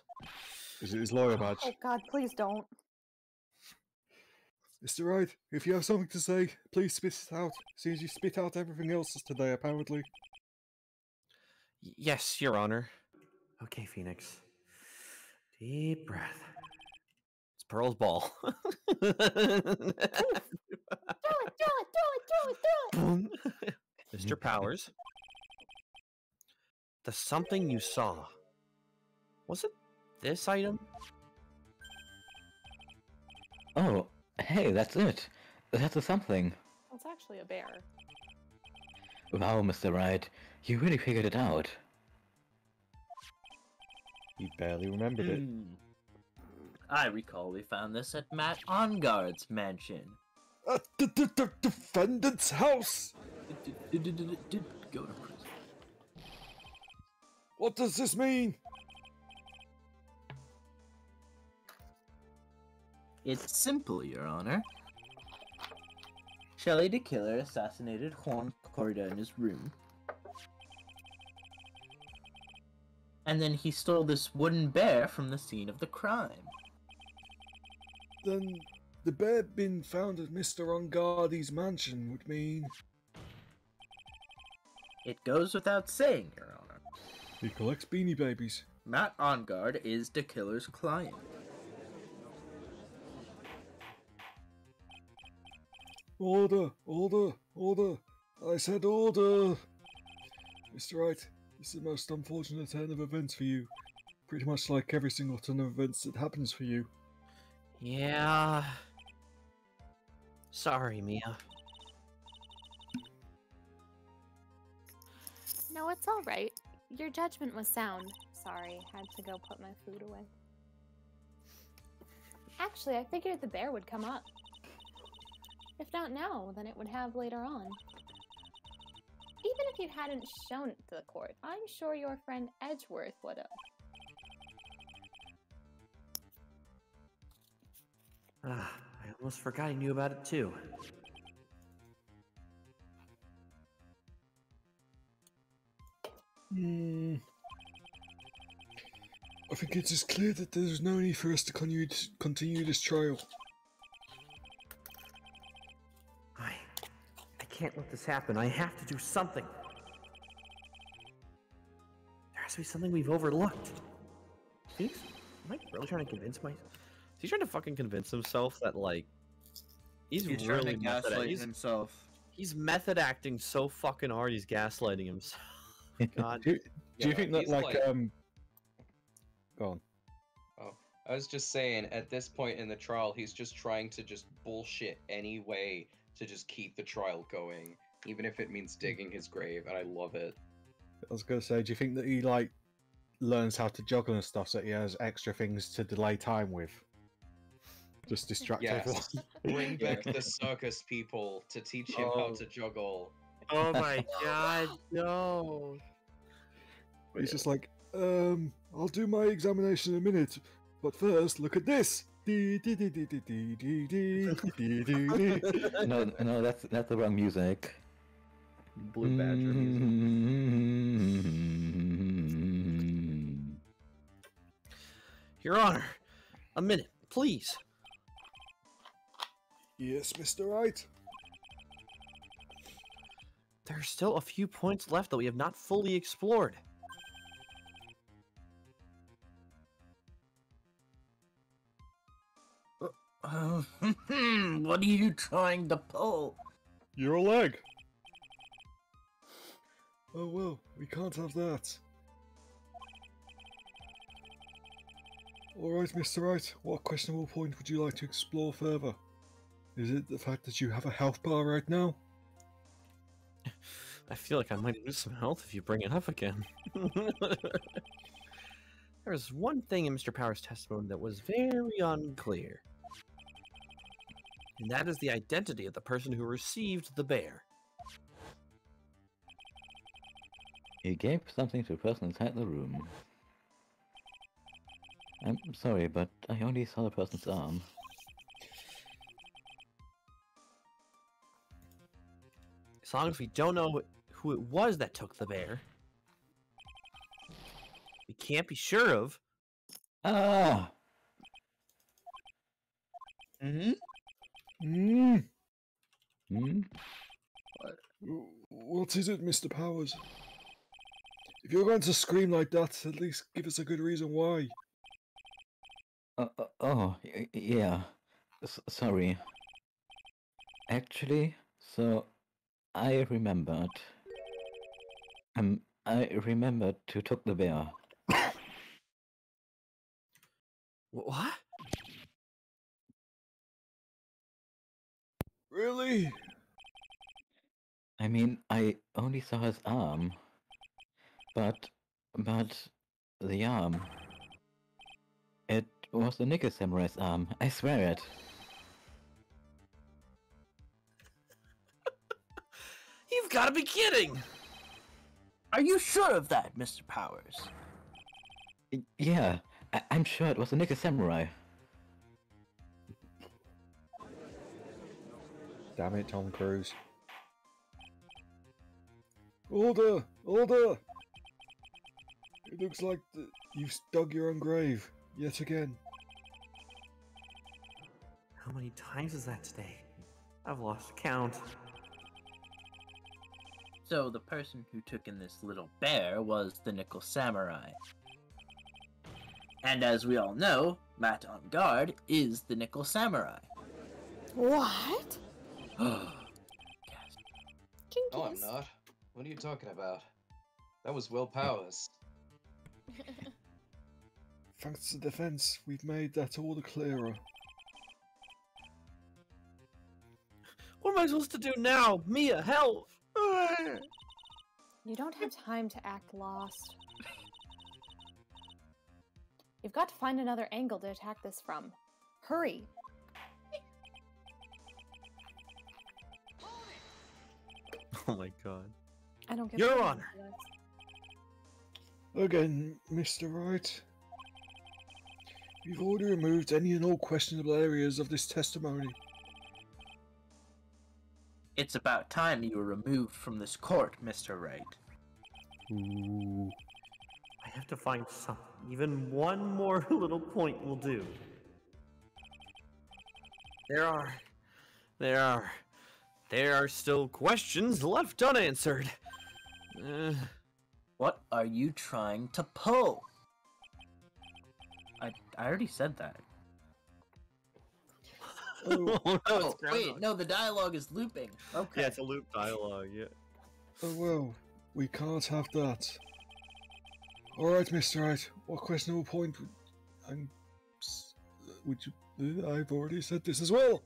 Is it his lawyer badge?
Oh god, please don't.
Mr. Wright, if you have something to say, please spit it out. Seems you spit out everything else today, apparently.
Yes, Your Honor. Okay, Phoenix. Deep breath. It's Pearl's ball.
Do it, do it, do it.
Boom. Mr. Powers. The something you saw. Was it this item?
Oh, hey, that's it. That's a something.
It's actually a bear.
Wow, Mr. Wright, you really figured it out.
He barely remembered it.
I recall we found this at Matt Engarde's mansion.
At the defendant's house!
Go to prison.
What does this mean?
It's simple, Your Honor. Shelley the Killer assassinated Juan Corda in his room. And then he stole this wooden bear from the scene of the crime.
Then the bear being found at Mr. Engarde's mansion would mean
It goes without saying, Your Honor.
he collects Beanie Babies.
Matt Engarde is the killer's client.
Order, order, order. I said order. Mr. Wright, this is the most unfortunate turn of events for you. Pretty much like every single turn of events that happens for you.
Yeah. Sorry, Mia.
No, it's all right. Your judgment was sound. Sorry, had to go put my food away. Actually, I figured the bear would come up. If not now, then it would have later on. Even if you hadn't shown it to the court, I'm sure your friend Edgeworth would have.
I almost forgot he knew about it too.
I think it is clear that there's no need for us to continue this trial.
I can't let this happen. I have to do something. There has to be something we've overlooked.
Phoenix, am I really trying to convince myself? Is he trying to fucking convince himself that, like, he's
He's
really
trying to gaslight himself.
He's method acting so fucking hard, he's gaslighting himself. God.
Do you think that,
he's
like, go on.
Oh, I was just saying, at this point in the trial, he's just trying to just bullshit any way to just keep the trial going, even if it means digging his grave, and I love it.
I was gonna say, do you think that he, like, learns how to juggle and stuff so that he has extra things to delay time with? Just distract everyone.
Yes, bring back the circus people to teach him how to juggle.
Oh my god, no.
He's just like, I'll do my examination in a minute, but first, look at this!
No, that's the wrong music.
Blue Badger music.
Your Honor, a minute, please.
Yes, Mr. Wright.
There are still a few points left that we have not fully explored.
What are you trying to pull?
Your leg. Oh well, we can't have that. Alright, Mr. Wright, what questionable point would you like to explore further? Is it the fact that you have a health bar right now?
I feel like I might lose some health if you bring it up again. There was one thing in Mr. Power's testimony that was very unclear. And that is the identity of the person who received the bear.
He gave something to the person inside the room. I'm sorry, but I only saw the person's arm.
As long as we don't know who it was that took the bear, we can't be sure of.
Ah!
What is it, Mr. Powers? If you're going to scream like that, at least give us a good reason why.
Yeah. Sorry. Actually, so I remembered. I remembered who took the bear.
What?
Really?
I mean, I only saw his arm. But the arm. It was the Nika Samurai's arm. I swear it.
You've got to be kidding!
Are you sure of that, Mr. Powers?
Yeah, I'm sure it was the Nika Samurai.
Damn it, Tom Cruise. Order! Order! It looks like you've dug your own grave, yet again.
How many times is that today? I've lost count.
So the person who took in this little bear was the Nickel Samurai. And as we all know, Matt Engarde is the Nickel Samurai.
What?
No, I'm
Jinkies.
not. What are you talking about? That was Will Powers.
Thanks to the defense, we've made that all the clearer.
What am I supposed to do now? Mia, help!
You don't have time to act lost. You've got to find another angle to attack this from. Hurry!
Oh my god.
I don't get
Your
the
Honor.
Again, Mr. Wright. We've already removed any and all questionable areas of this testimony.
It's about time you were removed from this court, Mr. Wright.
Ooh. I have to find something. Even one more little point will do.
There are still questions left unanswered.
What are you trying to pull? I already said that.
Oh,
Oh, no,
Oh,
it's
wait,
Groundhog.
no, the dialogue is looping. Okay.
Yeah, it's a loop dialogue, yeah.
oh well, we can't have that. Alright, Mr. Wright, what questionable point would you... I've already said this as well!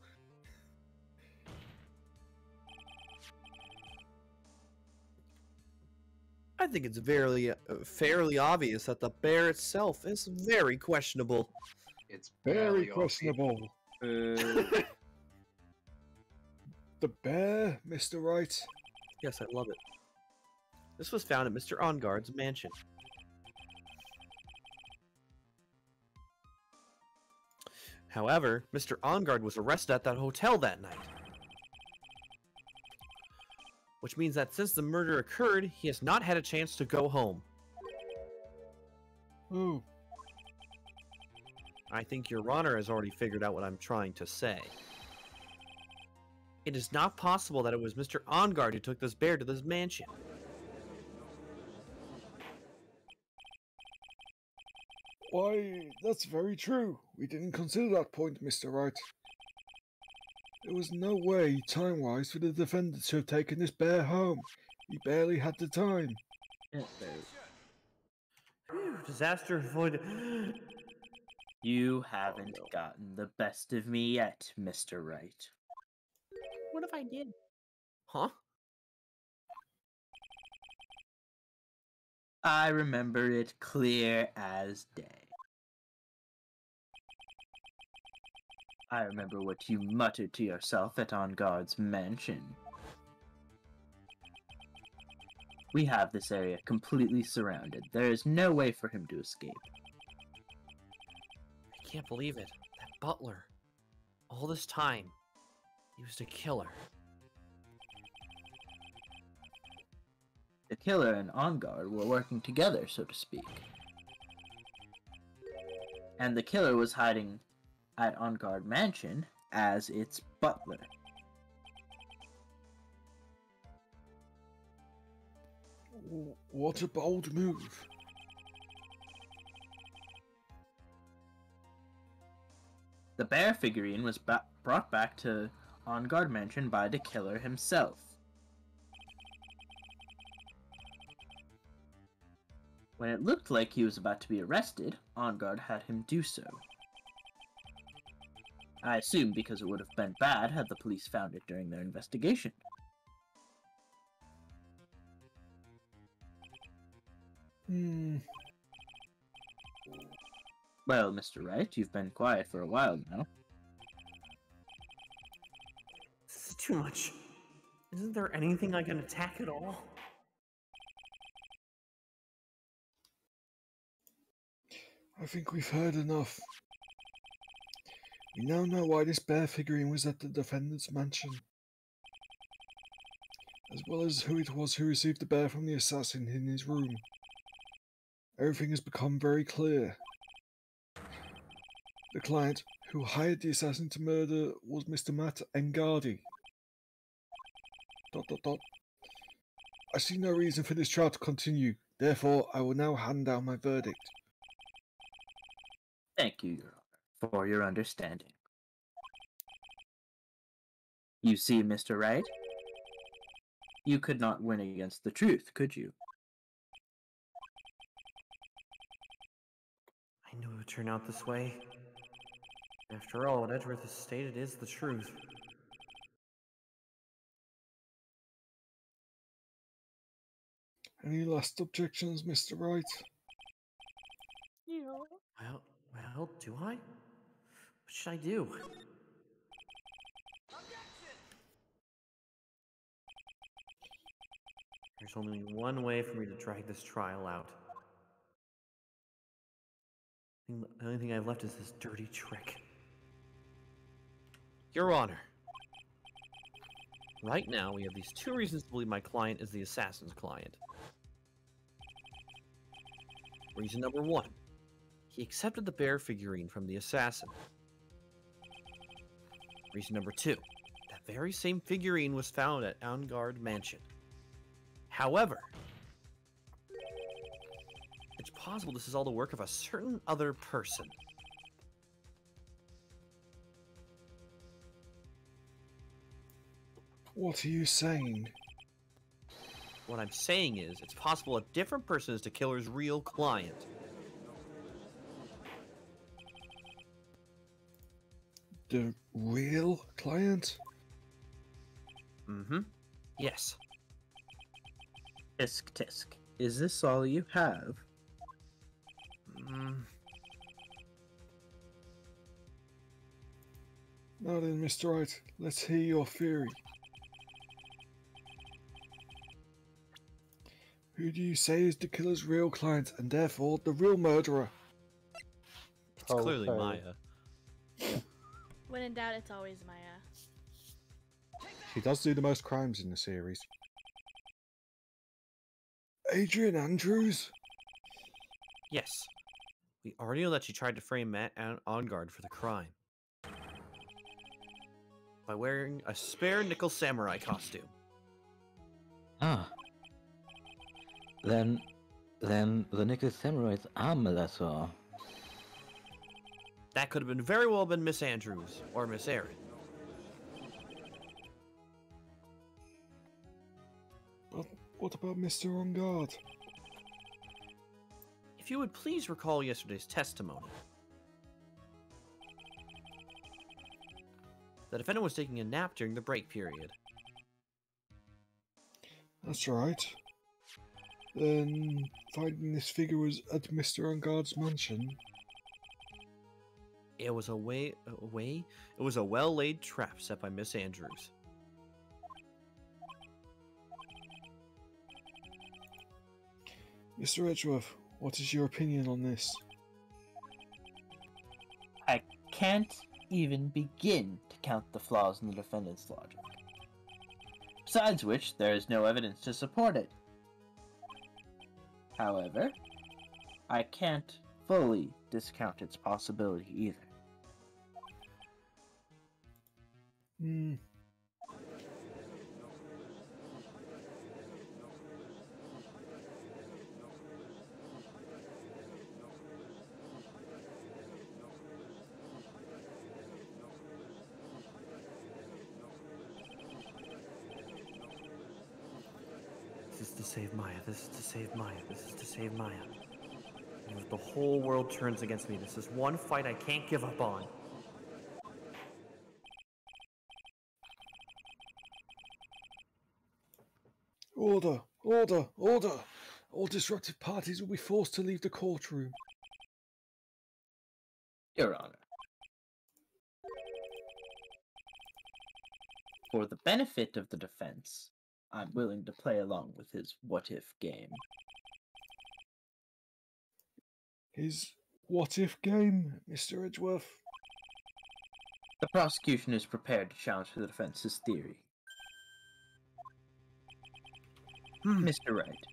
I think it's fairly obvious that the bear itself is very questionable.
It's
Very
barely
questionable. The bear, Mr. Wright?
Yes, I love it. This was found at Mr. Engarde's mansion. However, Mr. Engarde was arrested at that hotel that night. Which means that since the murder occurred, he has not had a chance to go home.
Oh,
I think Your Honor has already figured out what I'm trying to say. It is not possible that it was Mr. Engarde who took this bear to this mansion.
why, that's very true. We didn't consider that point, Mr. Wright. There was no way, time-wise, for the defendant to have taken this bear home. He barely had the time.
Phew, disaster avoided.
You haven't gotten the best of me yet, Mr. Wright.
What if I did? Huh?
I remember it clear as day. I remember what you muttered to yourself at Engarde's mansion. We have this area completely surrounded. There is no way for him to escape.
I can't believe it. That butler. All this time, he was a killer.
The killer and Engarde were working together, so to speak. And the killer was hiding at Engarde Mansion as its butler.
What a bold move.
The bear figurine was brought back to Engarde Mansion by the killer himself. When it looked like he was about to be arrested, Engarde had him do so. I assume because it would have been bad had the police found it during their investigation. Well, Mr. Wright, you've been quiet for a while now.
This is too much. Isn't there anything I can attack at all?
I think we've heard enough. We now know why this bear figurine was at the defendant's mansion, as well as who it was who received the bear from the assassin in his room. Everything has become very clear. The client, who hired the assassin to murder was Mr. Matt Engarde. ... I see no reason for this trial to continue. Therefore, I will now hand down my verdict.
Thank you, Your Honor, for your understanding. You see, Mr. Wright, you could not win against the truth, could you?
I knew it would turn out this way. After all, what Edgeworth has stated is the truth.
Any last objections, Mr. Wright?
Well, do I? What should I do? There's only one way for me to drag this trial out. The only thing I have left is this dirty trick.
Your Honor. Right now, we have these two reasons to believe my client is the assassin's client. Reason number one. He accepted the bear figurine from the assassin. Reason number two. That very same figurine was found at Engarde Mansion. However, it's possible this is all the work of a certain other person.
What are you saying?
What I'm saying is, it's possible a different person is the killer's real client.
The real client?
Mm-hmm. Yes.
Tisk tisk. Is this all you have?
Now then, Mr. Wright, let's hear your theory. Who do you say is the killer's real client and therefore the real murderer?
It's clearly Maya.
When in doubt, it's always Maya.
She does do the most crimes in the series. Adrian Andrews?
Yes. We already know that she tried to frame Matt Engarde for the crime. By wearing a spare nickel samurai costume.
Ah. Then the Nickel Samurai's arm Melissa.
That could have been very well been Miss Andrews or Miss Erin.
But what about Mr. Engarde?
If you would please recall yesterday's testimony. The defendant was taking a nap during the break period.
That's right. Then finding this figure was at Mr. Engarde's mansion.
It was it was a well-laid trap set by Miss Andrews.
Mr. Edgeworth, what is your opinion on this?
I can't even begin to count the flaws in the defendant's logic. Besides which, there is no evidence to support it. However, I can't fully discount its possibility either.
This is to save Maya. This is to save Maya. This is to save Maya. And if the whole world turns against me, this is one fight I can't give up on.
Order! Order! Order! All disruptive parties will be forced to leave the courtroom.
Your Honor. For the benefit of the defense, I'm willing to play along with his what-if game.
His what-if game, Mr. Edgeworth?
The prosecution is prepared to challenge the defense's theory. Mr. Wright,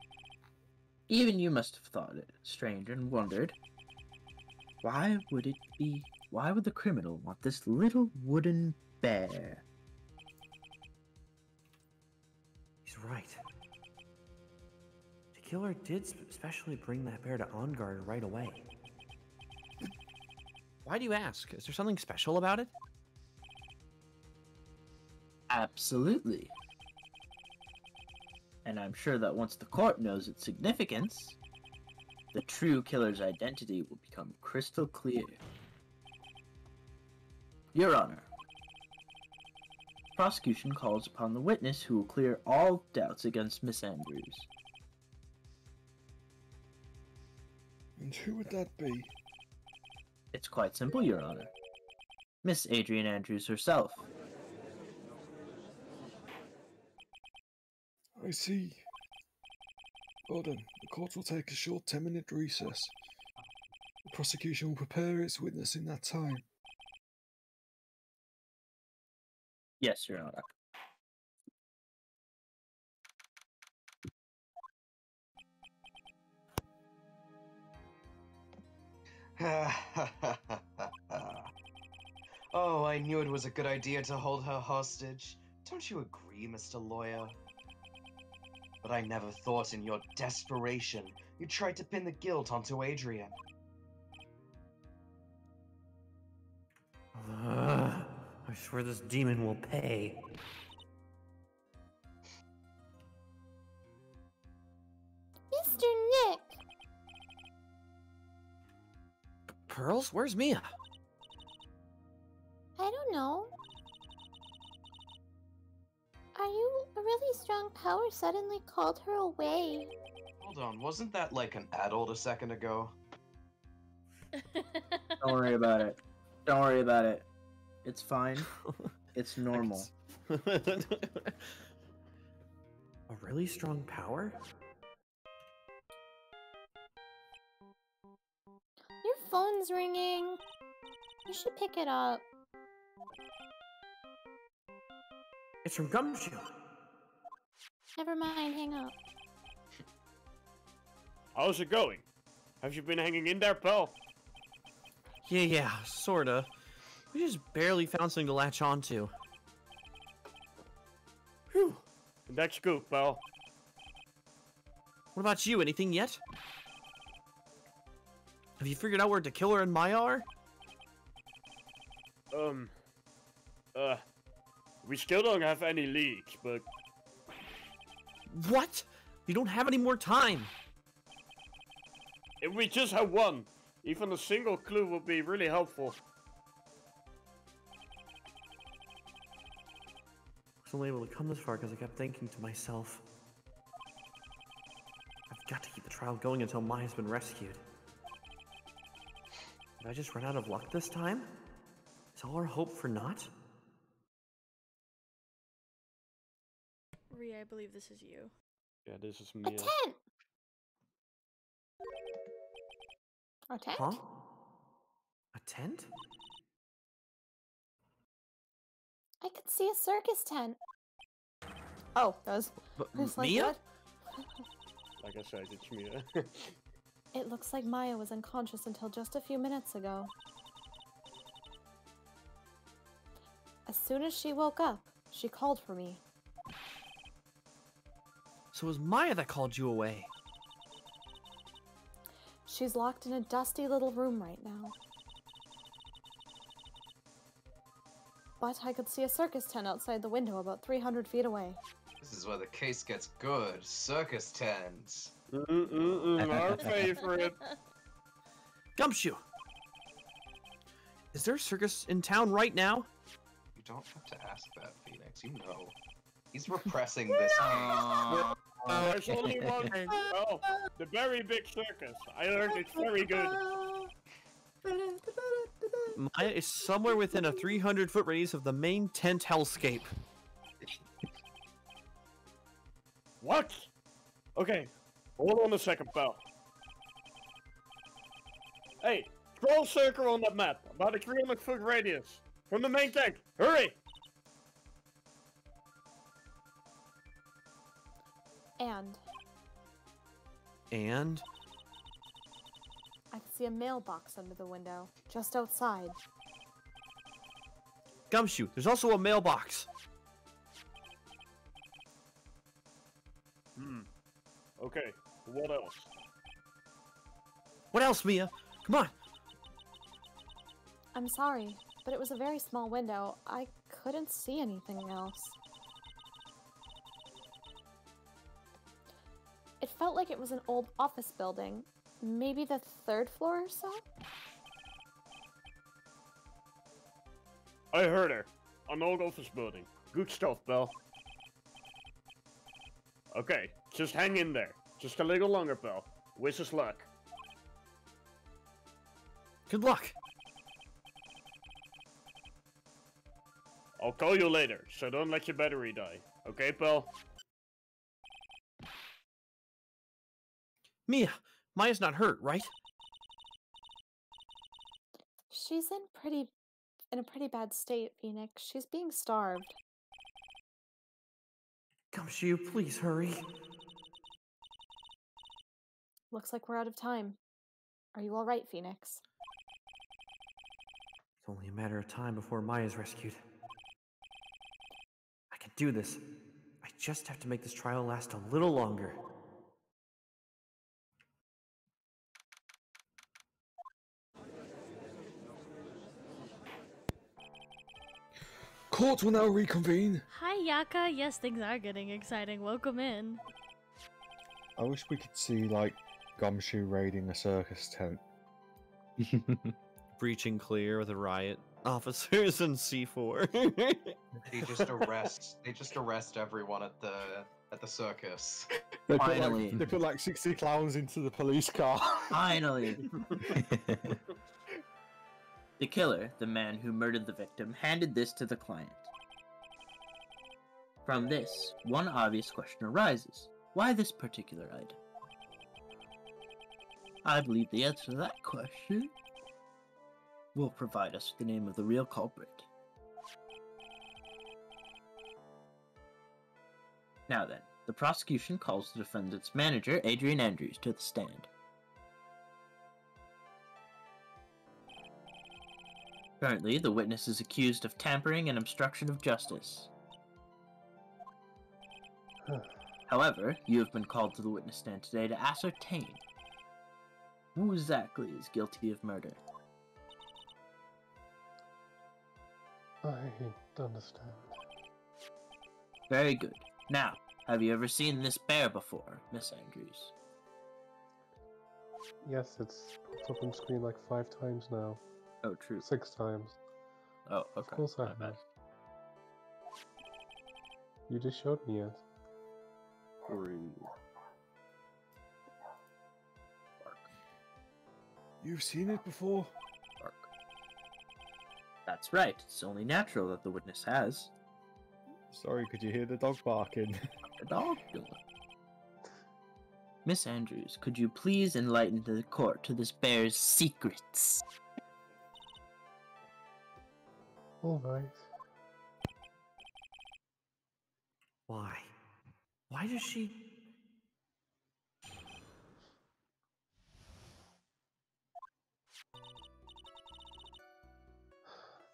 even you must have thought it strange and wondered, why would it be Why would the criminal want this little wooden bear?
He's right. The killer did specially bring that bear to Engarde right away.
Why do you ask? Is there something special about it?
Absolutely. And I'm sure that once the court knows its significance, the true killer's identity will become crystal clear. Your Honor, prosecution calls upon the witness who will clear all doubts against Miss Andrews.
And who would that be?
It's quite simple, Your Honor. Miss Adrian Andrews herself.
I see. Well then, the court will take a short 10-minute recess. The prosecution will prepare its witness in that time.
Yes, Your Honor.
Oh, I knew it was a good idea to hold her hostage. Don't you agree, Mr. Lawyer? But I never thought in your desperation you tried to pin the guilt onto Adrian.
I swear this demon will pay.
Mr. Nick!
Pearls? Where's Mia?
I don't know. Are you a really strong power suddenly called her away?
Hold on, wasn't that like an adult a second ago?
Don't worry about it. Don't worry about it. It's fine. It's normal.
A really strong power?
Your phone's ringing. You should pick it up.
It's from Gumshoe.
Never mind, hang up.
How's it going? Have you been hanging in there, pal?
Yeah, sorta. We just barely found something to latch onto.
Whew. That's good, pal.
What about you? Anything yet? Have you figured out where the killer and Maya are?
We still don't have any leads, but...
What? You don't have any more time.
If we just have one, even a single clue would be really helpful.
I was only able to come this far because I kept thinking to myself, I've got to keep the trial going until Maya's been rescued. Did I just run out of luck this time? Is all our hope for naught?
Rhea, I believe this is you.
Yeah, this is
A
me.
tent! A tent?
Huh? A tent?
I could see a circus tent. Oh, that was... it's like,
Mia?
what?
Like I said, it's Mia.
It looks like Maya was unconscious until just a few minutes ago. As soon as she woke up, she called for me.
So it was Maya that called you away.
She's locked in a dusty little room right now. But I could see a circus tent outside the window about 300 feet away.
This is where the case gets good. Circus tents.
Our favorite.
Gumshoe! Is there a circus in town right now?
You don't have to ask that, Phoenix. You know. He's repressing this.
There's only one. Oh, the very big circus. I heard it's very good.
Maya is somewhere within a 300-foot radius of the main tent hellscape.
What? Okay, hold on a second, pal. Hey, draw a circle on that map, about a 300-foot radius. From the main tank, hurry!
And I could see a mailbox under the window, just outside.
Gumshoe, there's also a mailbox.
Okay, what else?
What else, Mia? Come on.
I'm sorry, but it was a very small window. I couldn't see anything else. It felt like it was an old office building. Maybe the 3rd floor or so?
I heard her. An old office building. Good stuff, Belle. Okay, just hang in there. Just a little longer, Belle. Wish us luck.
Good luck.
I'll call you later, so don't let your battery die. Okay, Belle?
Mia, Maya's not hurt, right?
She's in a pretty bad state, Phoenix. She's being starved.
Gumshoe, please hurry.
Looks like we're out of time. Are you alright, Phoenix?
It's only a matter of time before Maya's rescued. I can do this. I just have to make this trial last a little longer.
Court will now reconvene.
Hi, Yaka. Yes, things are getting exciting. Welcome in.
I wish we could see, like, Gumshoe raiding a circus tent.
Breaching clear with a riot. Officers and C4.
They just arrest everyone at the circus.
Finally.
They put like 60 clowns into the police car.
Finally. The killer, the man who murdered the victim, handed this to the client. From this, one obvious question arises. Why this particular item? I believe the answer to that question will provide us with the name of the real culprit. Now then, the prosecution calls the defendant's manager, Adrian Andrews, to the stand. Currently, the witness is accused of tampering and obstruction of justice. However, you have been called to the witness stand today to ascertain who exactly is guilty of murder.
I don't understand.
Very good. Now, have you ever seen this bear before, Miss Andrews?
Yes, it's popped up on screen like 5 times now.
Oh, true.
6 times.
Oh, okay.
Of course I
My
have.
bad.
You just showed me it.
You've seen it before?
Bark. That's right. It's only natural that the witness has.
Sorry, could you hear the dog barking?
A dog. Miss Andrews, could you please enlighten the court to this bear's secrets?
Alright.
Why? Why does she...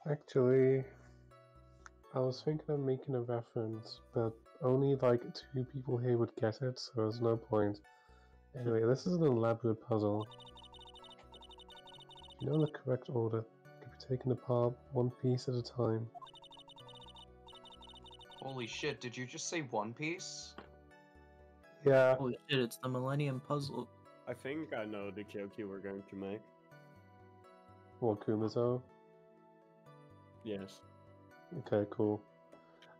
Actually, I was thinking of making a reference, but only like 2 people here would get it, so there's no point. Anyway, this is an elaborate puzzle. If you know the correct order, it can be taken apart 1 piece at a time.
Holy shit, did you just say One Piece?
Yeah.
Holy shit, it's the Millennium Puzzle.
I think I know the joke you were going to make.
Or Kumazo.
Yes.
Okay, cool.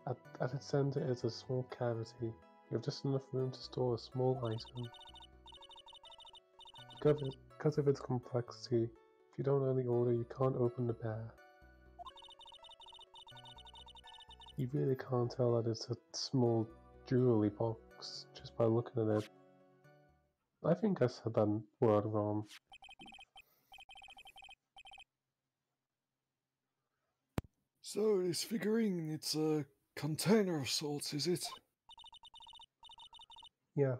At its center is a small cavity. You have just enough room to store a small item. Because of its complexity, if you don't know the order, you can't open the bear. You really can't tell that it's a small jewelry box just by looking at it. I think I said that word wrong.
So, this figurine, it's a container of sorts, is it?
Yes.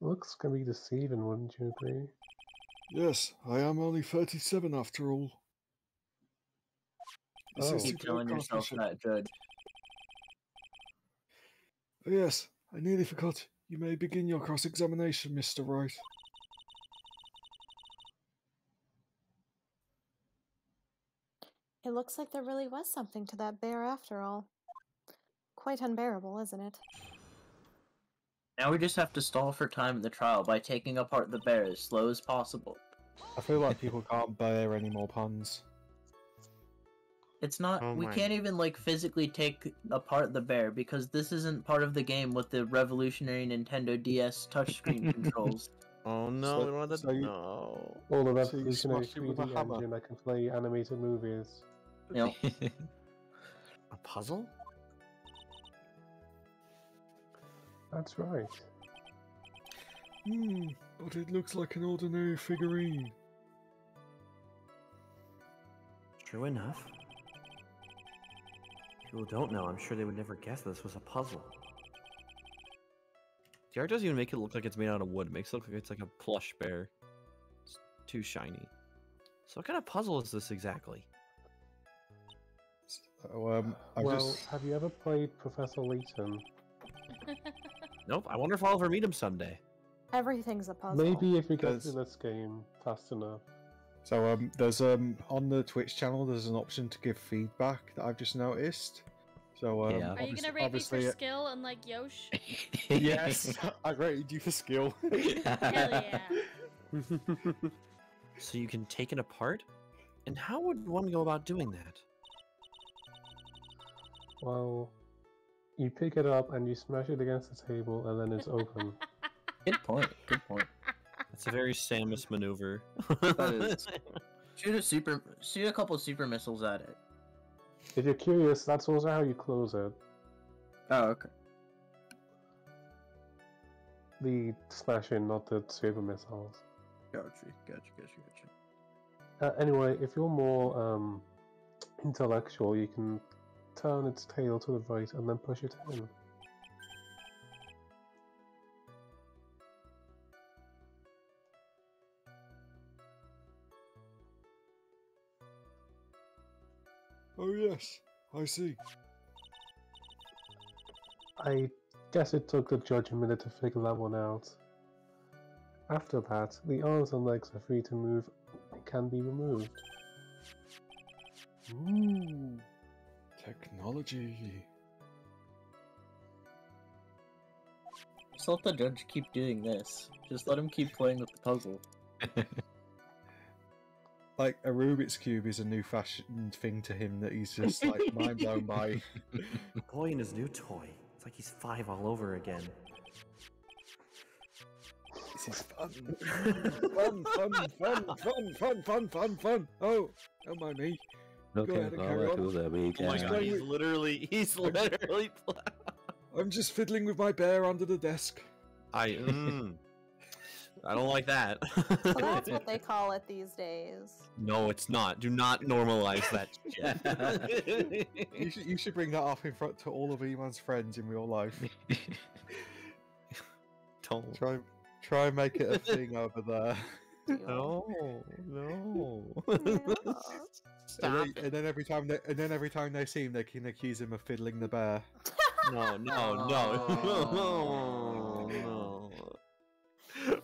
Looks can be deceiving, wouldn't you agree?
Yes, I am only 37 after all. This
Oh.
is to
Keep
go
telling yourself
competition.
that, Judge.
Oh, yes, I nearly forgot. You may begin your cross-examination, Mr. Wright.
It looks like there really was something to that bear after all. Quite unbearable, isn't it?
Now we just have to stall for time in the trial by taking apart the bear as slow as possible.
I feel like people can't bear any more puns.
It's not.
Oh
we
my-
can't even like physically take apart the bear because this isn't part of the game with the revolutionary Nintendo DS touchscreen controls.
Oh no,
So-
we don't want that.
so you-
No.
All the
So you
revolutionary
smash it with a
3D
hammer.
engine that can play animated movies.
Yep.
A puzzle?
That's right.
But it looks like an ordinary figurine.
True enough. People don't know. I'm sure they would never guess this was a puzzle.
The art doesn't even make it look like it's made out of wood. It makes it look like it's like a plush bear. It's too shiny. So what kind of puzzle is this exactly?
So, I
Well,
just
have you ever played Professor Layton?
Nope. I wonder if I'll ever meet him someday.
Everything's a puzzle.
Maybe if we get
There's-
through this game fast enough.
so there's on the Twitch channel there's an option to give feedback that I've just noticed. So
Yeah.
Are you gonna rate me for skill unlike Yosh?
yes, I rated you for skill.
Hell yeah.
So you can take it apart? And how would one go about doing that?
Well, you pick it up and you smash it against the table, and then it's open.
Good point. Good point.
That's a very Samus maneuver.
That is. Shoot a couple super missiles at it.
If you're curious, that's also how you close it.
Oh, okay.
The smashing, not the super missiles.
Gotcha.
Anyway, if you're more intellectual, you can turn its tail to the right and then push it in.
Oh yes, I see.
I guess it took the judge a minute to figure that one out. After that, the arms and legs are free to move and can be removed.
Ooh, technology.
Just let the judge keep doing this. Just let him keep playing with the puzzle.
Like a Rubik's Cube is a new fashioned thing to him that he's just like mind blown by.
Boy and his new toy. It's like he's 5 all over again.
This is fun. Fun. Oh, don't mind me.
Looking
ahead and carry
forward
on.
to the weekend.
Oh my god, he's literally
I'm just fiddling with my bear under the desk.
I don't like that.
So that's what they call it these days.
No, it's not. Do not normalize that shit.
You should bring that up in front to all of Eman's friends in real life.
Don't.
Try and make it a thing over there.
No.
Yeah.
Stop.
And then every time they see him, they can accuse him of fiddling the bear.
No.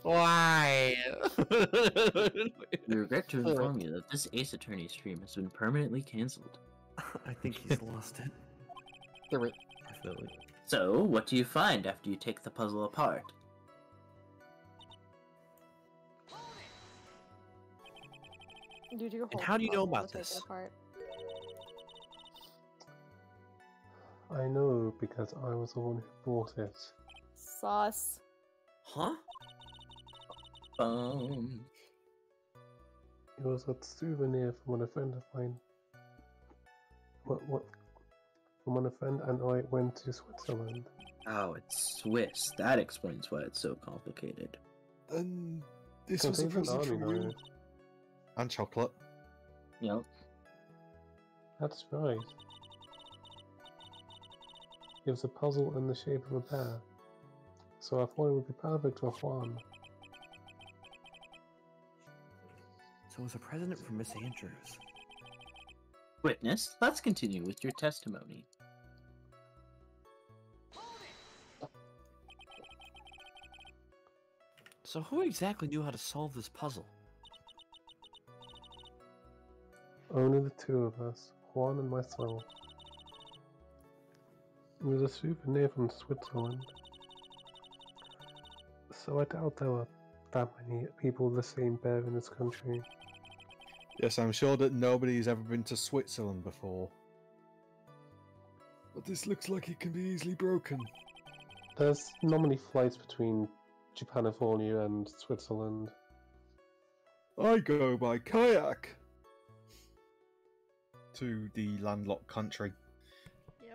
Why?
We regret to inform you that this Ace Attorney stream has been permanently cancelled.
I think he's lost it.
Definitely.
So, what do you find after you take the puzzle apart?
You do
And how do you know about
to take it
this?
apart.
I know because I was the one who bought it.
Sauce.
Huh?
It was a souvenir from when a friend of mine. What? From when a friend and I went to Switzerland.
Oh, it's Swiss. That explains why it's so complicated.
And this was a
Contains an
present
army
from you.
knife.
And chocolate.
Yep.
That's right. It was a puzzle in the shape of a bear. So I thought it would be perfect for Juan.
So it was a present from Miss Andrews.
Witness, let's continue with your testimony.
So who exactly knew how to solve this puzzle?
Only the two of us, Juan and myself. It was a souvenir from Switzerland. So I doubt there were that many people with the same bear in this country.
Yes, I'm sure that nobody's ever been to Switzerland before.
But this looks like it can be easily broken.
There's not many flights between Japanifornia and Switzerland.
I go by kayak.
To the landlocked country.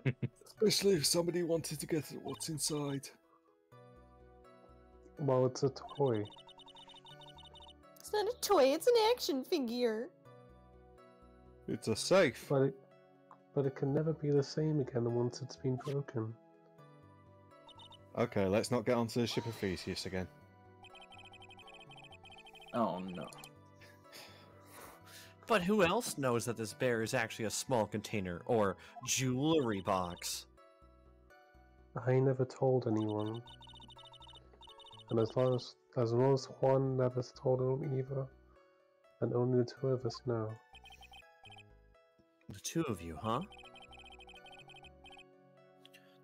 Yep.
Especially if somebody wanted to get at what's inside.
Well, it's a toy.
It's not a toy, it's an action figure.
It's a safe.
But it can never be the same again once it's been broken.
Okay, let's not get onto the ship of Theseus again.
Oh no.
But who else knows that this bear is actually a small container or jewelry box?
I never told anyone. And as long as Juan never told him either, and only the two of us know.
The two of you, huh?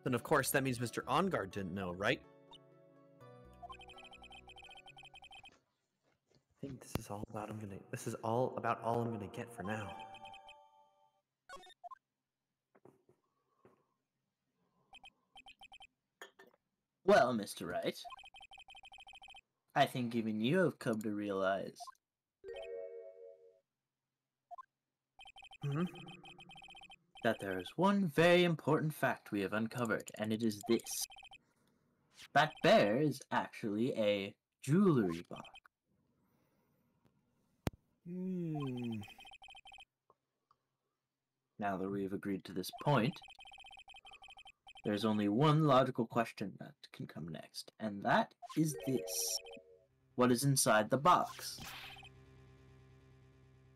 Then of course that means Mr. Engarde didn't know, right?
I think this is all about all I'm gonna get for now.
Well, Mr. Wright, I think even you have come to realize that there is one very important fact we have uncovered, and it is this. That bear is actually a jewelry box. Now that we have agreed to this point, there's only one logical question that can come next, and that is this. What is inside the box?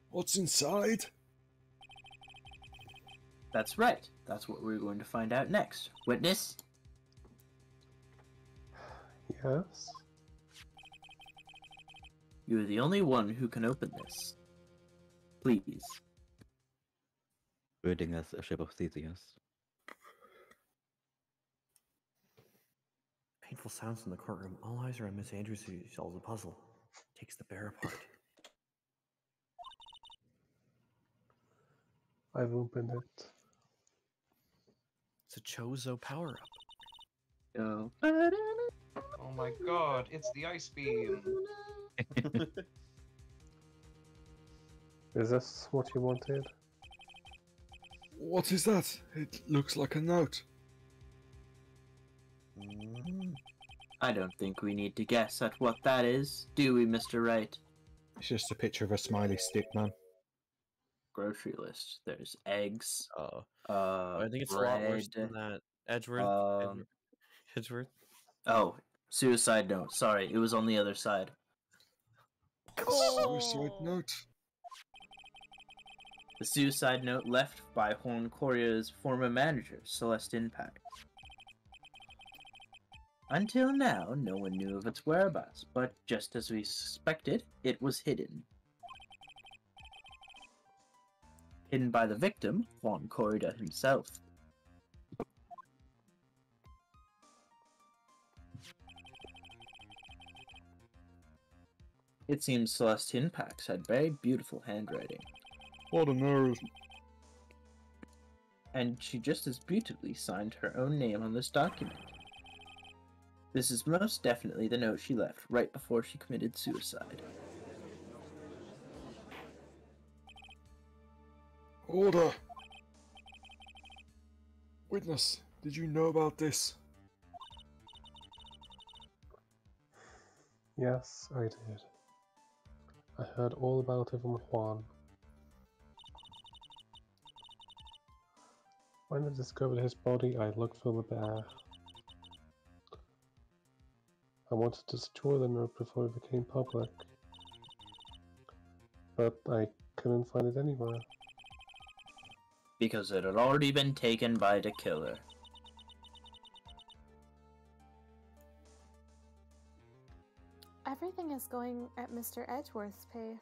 What's inside?
That's right. That's what we're going to find out next. Witness?
Yes?
You are the only one who can open this. Please.
Birding us a ship of Theseus.
Painful sounds in the courtroom. All eyes are on Miss Andrews who solves the puzzle. Takes the bear apart.
I've opened it.
It's a Chozo power-up.
Oh.
Oh my god, it's the ice beam.
Is this what you wanted?
What is that? It looks like a note.
I don't think we need to guess at what that is, do we, Mr. Wright?
It's just a picture of a smiley stick, man.
Grocery list. There's eggs.
I think it's a lot worse than that. Edgeworth?
Oh, suicide note. Sorry, it was on the other side.
Suicide note.
The suicide note left by Horn Korea's former manager, Celeste Impact. Until now, no one knew of its whereabouts, but just as we suspected, it was hidden. Hidden by the victim, Juan Corrida himself. It seems Celeste Impact had very beautiful handwriting.
What on earth?
And she just as beautifully signed her own name on this document. This is most definitely the note she left right before she committed suicide.
Order! Witness, did you know about this?
Yes, I did. I heard all about it from Juan. When I discovered his body, I looked for the bear. I wanted to destroy the note before it became public, but I couldn't find it anywhere.
Because it had already been taken by the killer.
Everything is going at Mr. Edgeworth's pace.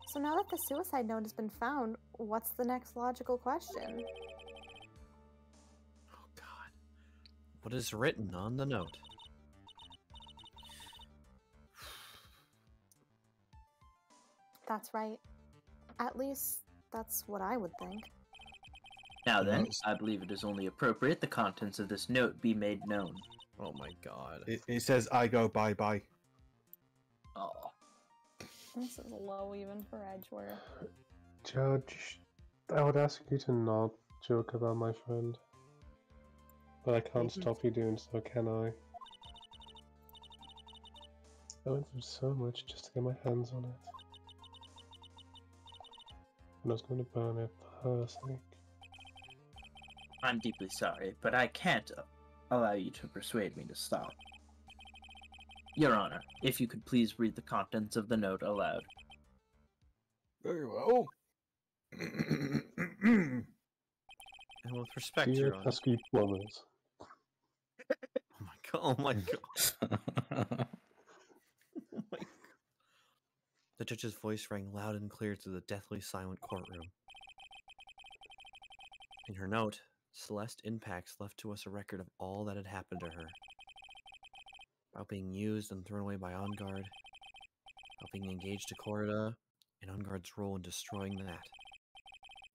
So now that the suicide note has been found, what's the next logical question?
Oh God. What is written on the note?
That's right. At least, that's what I would think.
Now then, I believe it is only appropriate the contents of this note be made known.
Oh my God.
It says, I go bye-bye.
Oh.
This is low even for Edgeworth.
Judge, I would ask you to not joke about my friend. But I can't stop you doing so, can I? I went through so much just to get my hands on it. And I was going to burn it for her sake.
I'm deeply sorry, but I can't allow you to persuade me to stop. Your Honor, if you could please read the contents of the note aloud.
Very well.
And with respect,
Dear
Your Honor.
pesky plumbers.
Oh my God. Oh my God. Oh my God. The judge's voice rang loud and clear through the deathly silent courtroom. In her note, Celeste Impax left to us a record of all that had happened to her. About being used and thrown away by Engarde, about being engaged to Corrida, and Engarde's role in destroying that.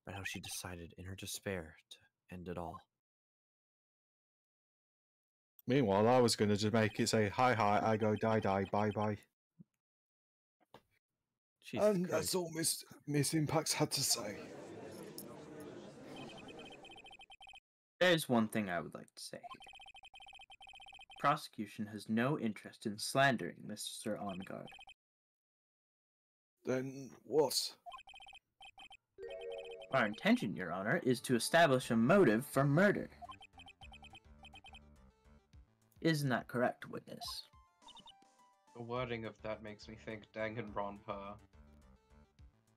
About how she decided, in her despair, to end it all.
Meanwhile, I was going to just make it say, hi, I go die, bye-bye. And that's all Miss Impact had to say.
There's one thing I would like to say here. Prosecution has no interest in slandering Mr. Engarde.
Then what?
Our intention, Your Honor, is to establish a motive for murder. Isn't that correct, witness?
The wording of that makes me think Danganronpa.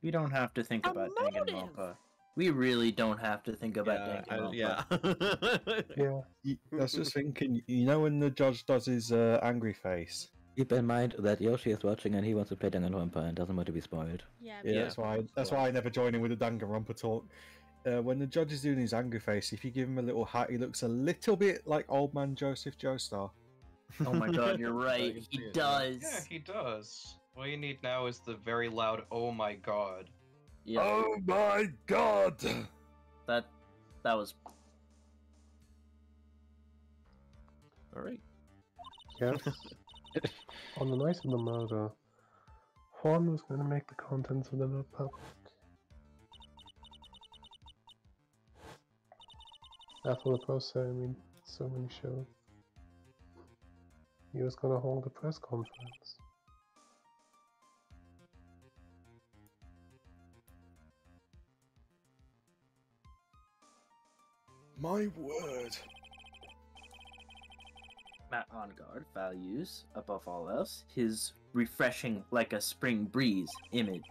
We don't have to think about Danganronpa. We really don't have to think about Danganronpa.
Yeah. I was just thinking, you know when the judge does his angry face?
Keep in mind that Yoshi is watching and he wants to play Danganronpa and doesn't want to be spoiled.
Yeah,
That's why I never join in with the Danganronpa talk. When the judge is doing his angry face, if you give him a little hat, he looks a little bit like Old Man Joseph Joestar.
Oh my God, you're right. He does.
Yeah, he does. All you need now is the very loud "Oh my God."
Yeah.
Oh my God!
That was.
All right.
Yes. On the night of the murder, Juan was going to make the contents of the note public. After the post ceremony, show, he was going to hold a press conference.
My word.
Matt Engarde values, above all else, his refreshing like a spring breeze image.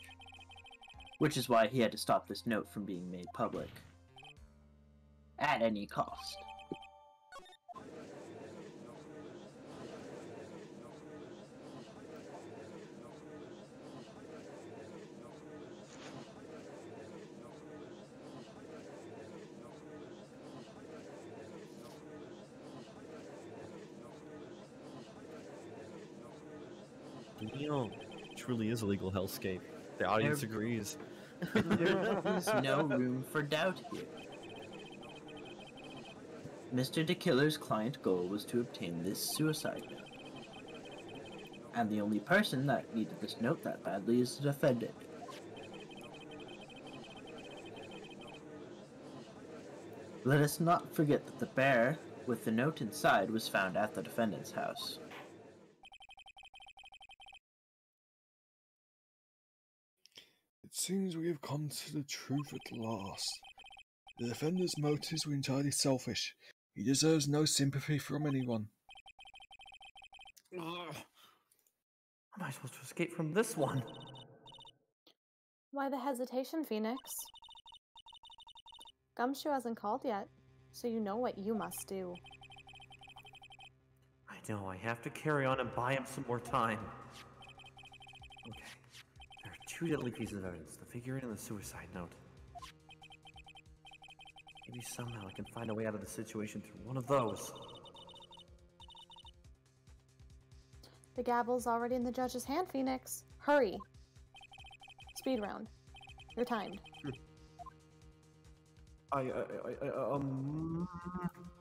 Which is why he had to stop this note from being made public. At any cost.
Truly is a legal hellscape. The audience agrees.
There is no room for doubt here. Mr. De Killer's client goal was to obtain this suicide note. And the only person that needed this note that badly is the defendant. Let us not forget that the bear with the note inside was found at the defendant's house.
It seems we have come to the truth at last. The defender's motives were entirely selfish. He deserves no sympathy from anyone.
How am I supposed to escape from this one?
Why the hesitation, Phoenix? Gumshoe hasn't called yet, so you know what you must do.
I know, I have to carry on and buy him some more time. Okay. There are two deadly pieces of evidence, the figurine and the suicide note. Maybe somehow I can find a way out of the situation through one of those.
The gavel's already in the judge's hand, Phoenix. Hurry. Speed round. You're timed.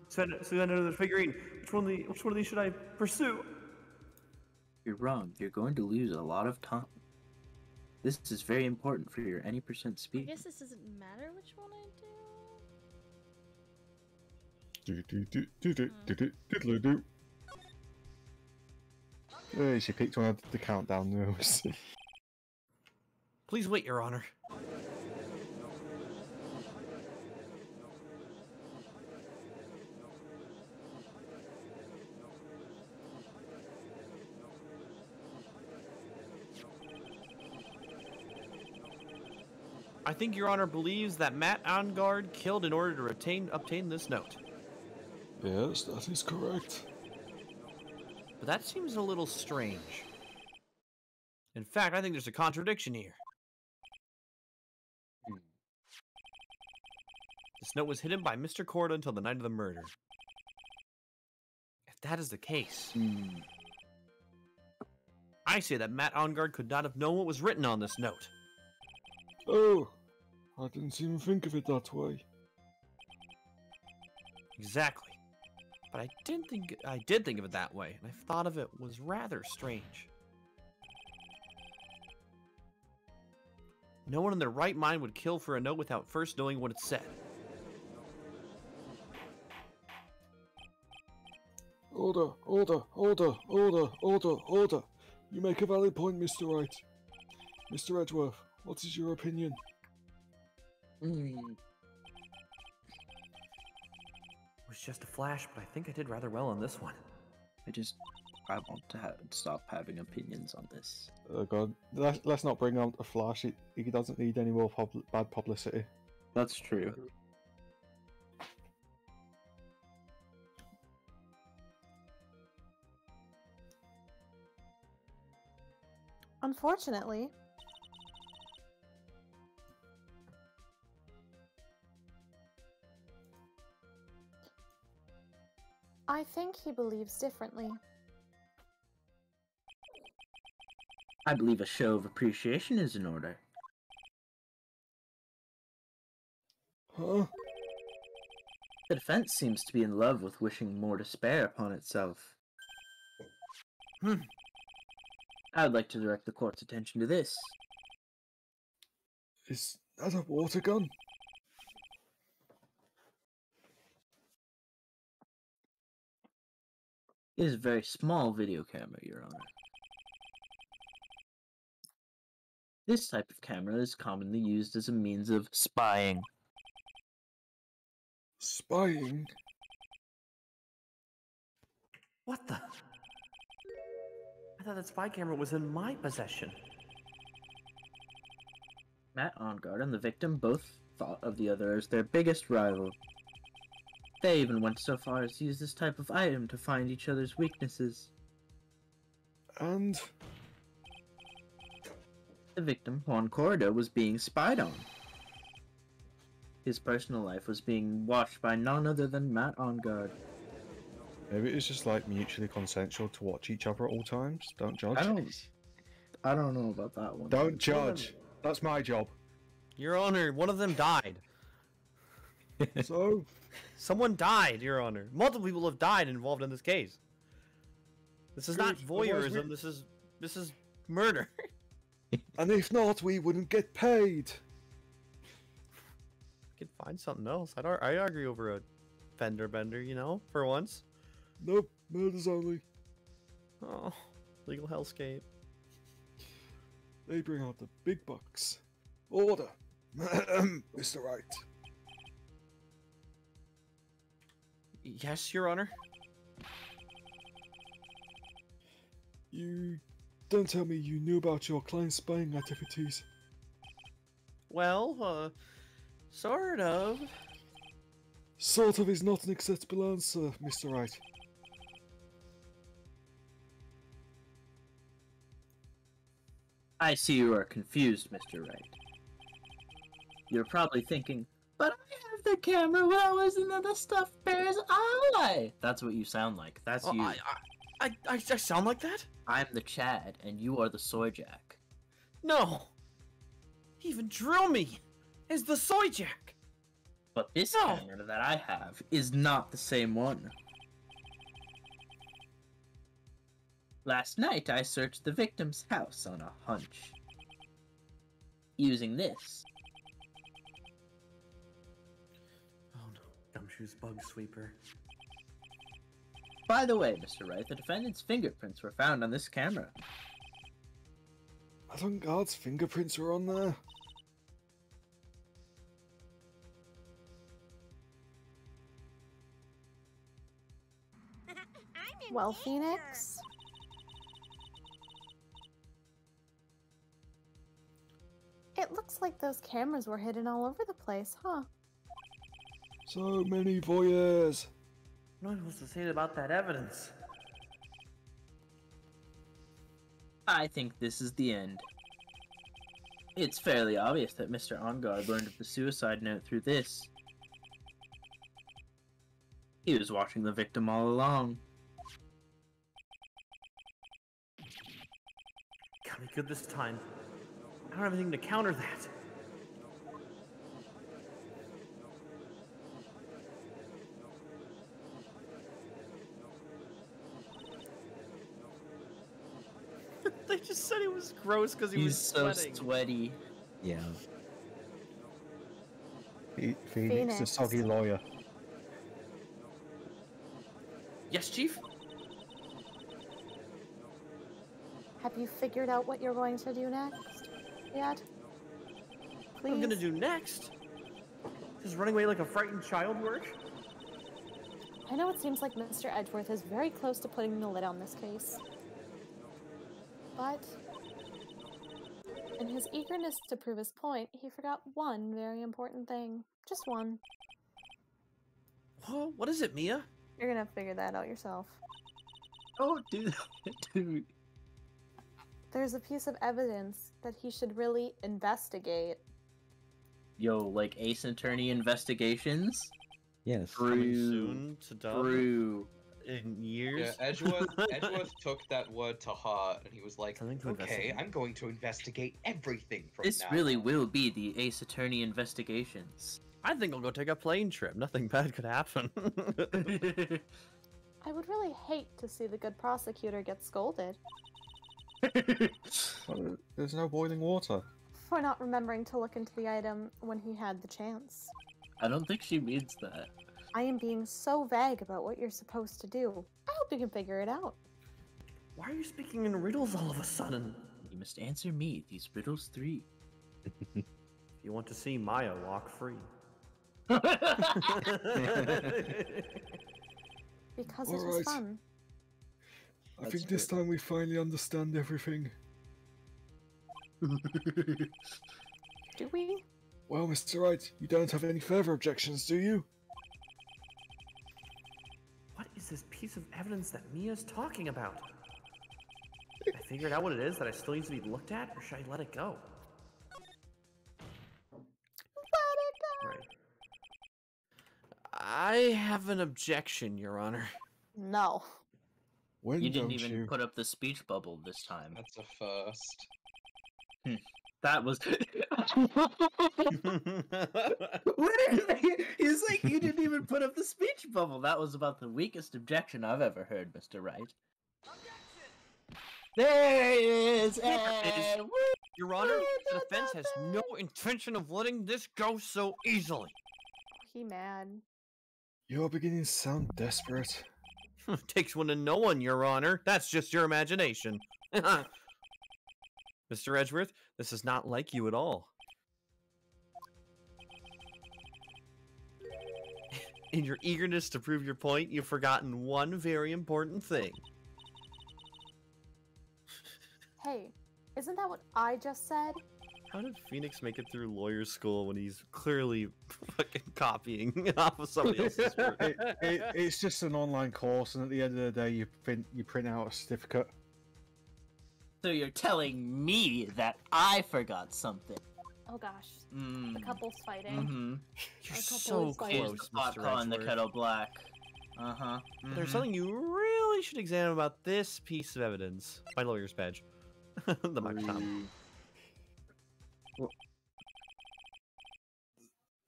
Senator the figurine. Which one of these should I pursue?
You're wrong. You're going to lose a lot of time. This is very important for your any percent
I
speed.
guess this doesn't matter which one I
Do. Hey, she picked one of the countdown rules.
Please wait, Your Honor. I think Your Honor believes that Matt Engarde killed in order to obtain this note.
Yes, that is correct.
But that seems a little strange. In fact, I think there's a contradiction here. This note was hidden by Mr. Corda until the night of the murder. If that is the case, I say that Matt Engarde could not have known what was written on this note.
Oh, I didn't even think of it that way.
Exactly. But I did think of it that way, and I thought of it was rather strange. No one in their right mind would kill for a note without first knowing what it said.
Order. You make a valid point, Mr. Wright. Mr. Edgeworth, what is your opinion?
It was just a flash, but I think I did rather well on this one.
I want to stop having opinions on this.
Oh god, let's not bring on a Flash. He doesn't need any more bad publicity.
That's true.
Unfortunately, I think he believes differently.
I believe a show of appreciation is in order.
Huh?
The defense seems to be in love with wishing more despair upon itself. I would like to direct the court's attention to this.
Is that a water gun?
It is a very small video camera, Your Honor. This type of camera is commonly used as a means of spying.
Spying?
What the? I thought that spy camera was in my possession.
Matt Engarde and the victim both thought of the other as their biggest rival. They even went so far as to use this type of item to find each other's weaknesses.
And?
The victim, Juan Corda, was being spied on. His personal life was being watched by none other than Matt Engarde.
Maybe it's just like mutually consensual to watch each other at all times. Don't judge.
I don't know about that one.
Don't judge. That's my job.
Your Honor, one of them died.
So?
Someone died, Your Honor. Multiple people have died involved in this case. This is not
Good,
voyeurism, this is murder.
And if not, we wouldn't get paid.
I could find something else. I'd argue over a fender bender, you know, for once.
Nope, murders only.
Oh, legal hellscape.
They bring out the big bucks. Order. Mr. Wright.
Yes, Your Honor.
You don't tell me you knew about your client's spying activities.
Well, sort of.
Sort of is not an acceptable answer, Mr. Wright.
I see you are confused, Mr. Wright. You're probably thinking, but I have the camera when I was in the stuffed bear's eye. That's what you sound like. That's
Oh,
you.
I sound like that?
I'm the Chad, and you are the Soy Jack.
No! Even drill me as the Soy Jack!
But this camera that I have is not the same one. Last night, I searched the victim's house on a hunch. Using this.
Oh no, Gumshoe's bug sweeper.
By the way, Mr. Wright, the defendant's fingerprints were found on this camera.
Engarde's fingerprints were on there.
Well, Phoenix? It looks like those cameras were hidden all over the place, huh?
So many voyeurs.
No one was to say about that evidence.
I think this is the end. It's fairly obvious that Mr. Engarde learned of the suicide note through this. He was watching the victim all along.
Got me good this time. I don't have anything to counter that.
They just said he was gross because he was
so
sweating.
sweaty.
Yeah.
Phoenix, the soggy lawyer.
Yes, Chief?
Have you figured out what you're going to do next yet?
What I'm gonna do next? Just running away like a frightened child work?
I know it seems like Mr. Edgeworth is very close to putting the lid on this case. But in his eagerness to prove his point, he forgot one very important thing. Just one.
Whoa, what is it, Mia?
You're gonna figure that out yourself.
Oh, dude. Dude.
There's a piece of evidence that he should really investigate.
Yo, like Ace Attorney investigations?
Yes.
Coming soon to dub.
True.
In years.
Yeah, Edgeworth took that word to heart, and he was like,
Something to
"Okay,
investigate."
I'm going to investigate everything from
This
now."
really will be the Ace Attorney investigations.
I think I'll go take a plane trip. Nothing bad could happen.
I would really hate to see the good prosecutor get scolded
Well, there's no boiling water.
for not remembering to look into the item when he had the chance.
I don't think she means that.
I am being so vague about what you're supposed to do. I hope you can figure it out.
Why are you speaking in riddles all of a sudden?
You must answer me these riddles 3.
If you want to see Maya walk free.
Because it
All
was
right.
fun.
I think this time we finally understand everything.
Do we?
Well, Mr. Wright, you don't have any further objections, do you?
What is this piece of evidence that Mia's talking about? I figured out what it is that I still need to be looked at, or should I let it go? Right.
I have an objection, Your Honor.
No.
When
You didn't
don't
even
you?
put up the speech bubble this time.
That's a first.
That was. Literally, he's like, you didn't even put up the speech bubble. That was about the weakest objection I've ever heard, Mr. Wright. There he is! And
Your Honor, the defense has no intention of letting this go so easily.
He mad.
You are beginning to sound desperate.
Takes one to know one, Your Honor. That's just your imagination. Mr. Edgeworth, this is not like you at all. In your eagerness to prove your point, you've forgotten one very important thing.
Hey, isn't that what I just said?
How did Phoenix make it through lawyer school when he's clearly fucking copying off of somebody else's work?
It's just an online course, and at the end of the day, you print out a certificate.
So you're telling me that I forgot something?
Oh gosh.
Mm.
The couple's fighting.
Mm-hmm.
You're
Our couple
so
is fighting.
close,
The pot
Mr.
calling the
Edgeworth.
kettle black. Uh-huh.
But there's something you really should examine about this piece of evidence. My lawyer's badge. The Mactom.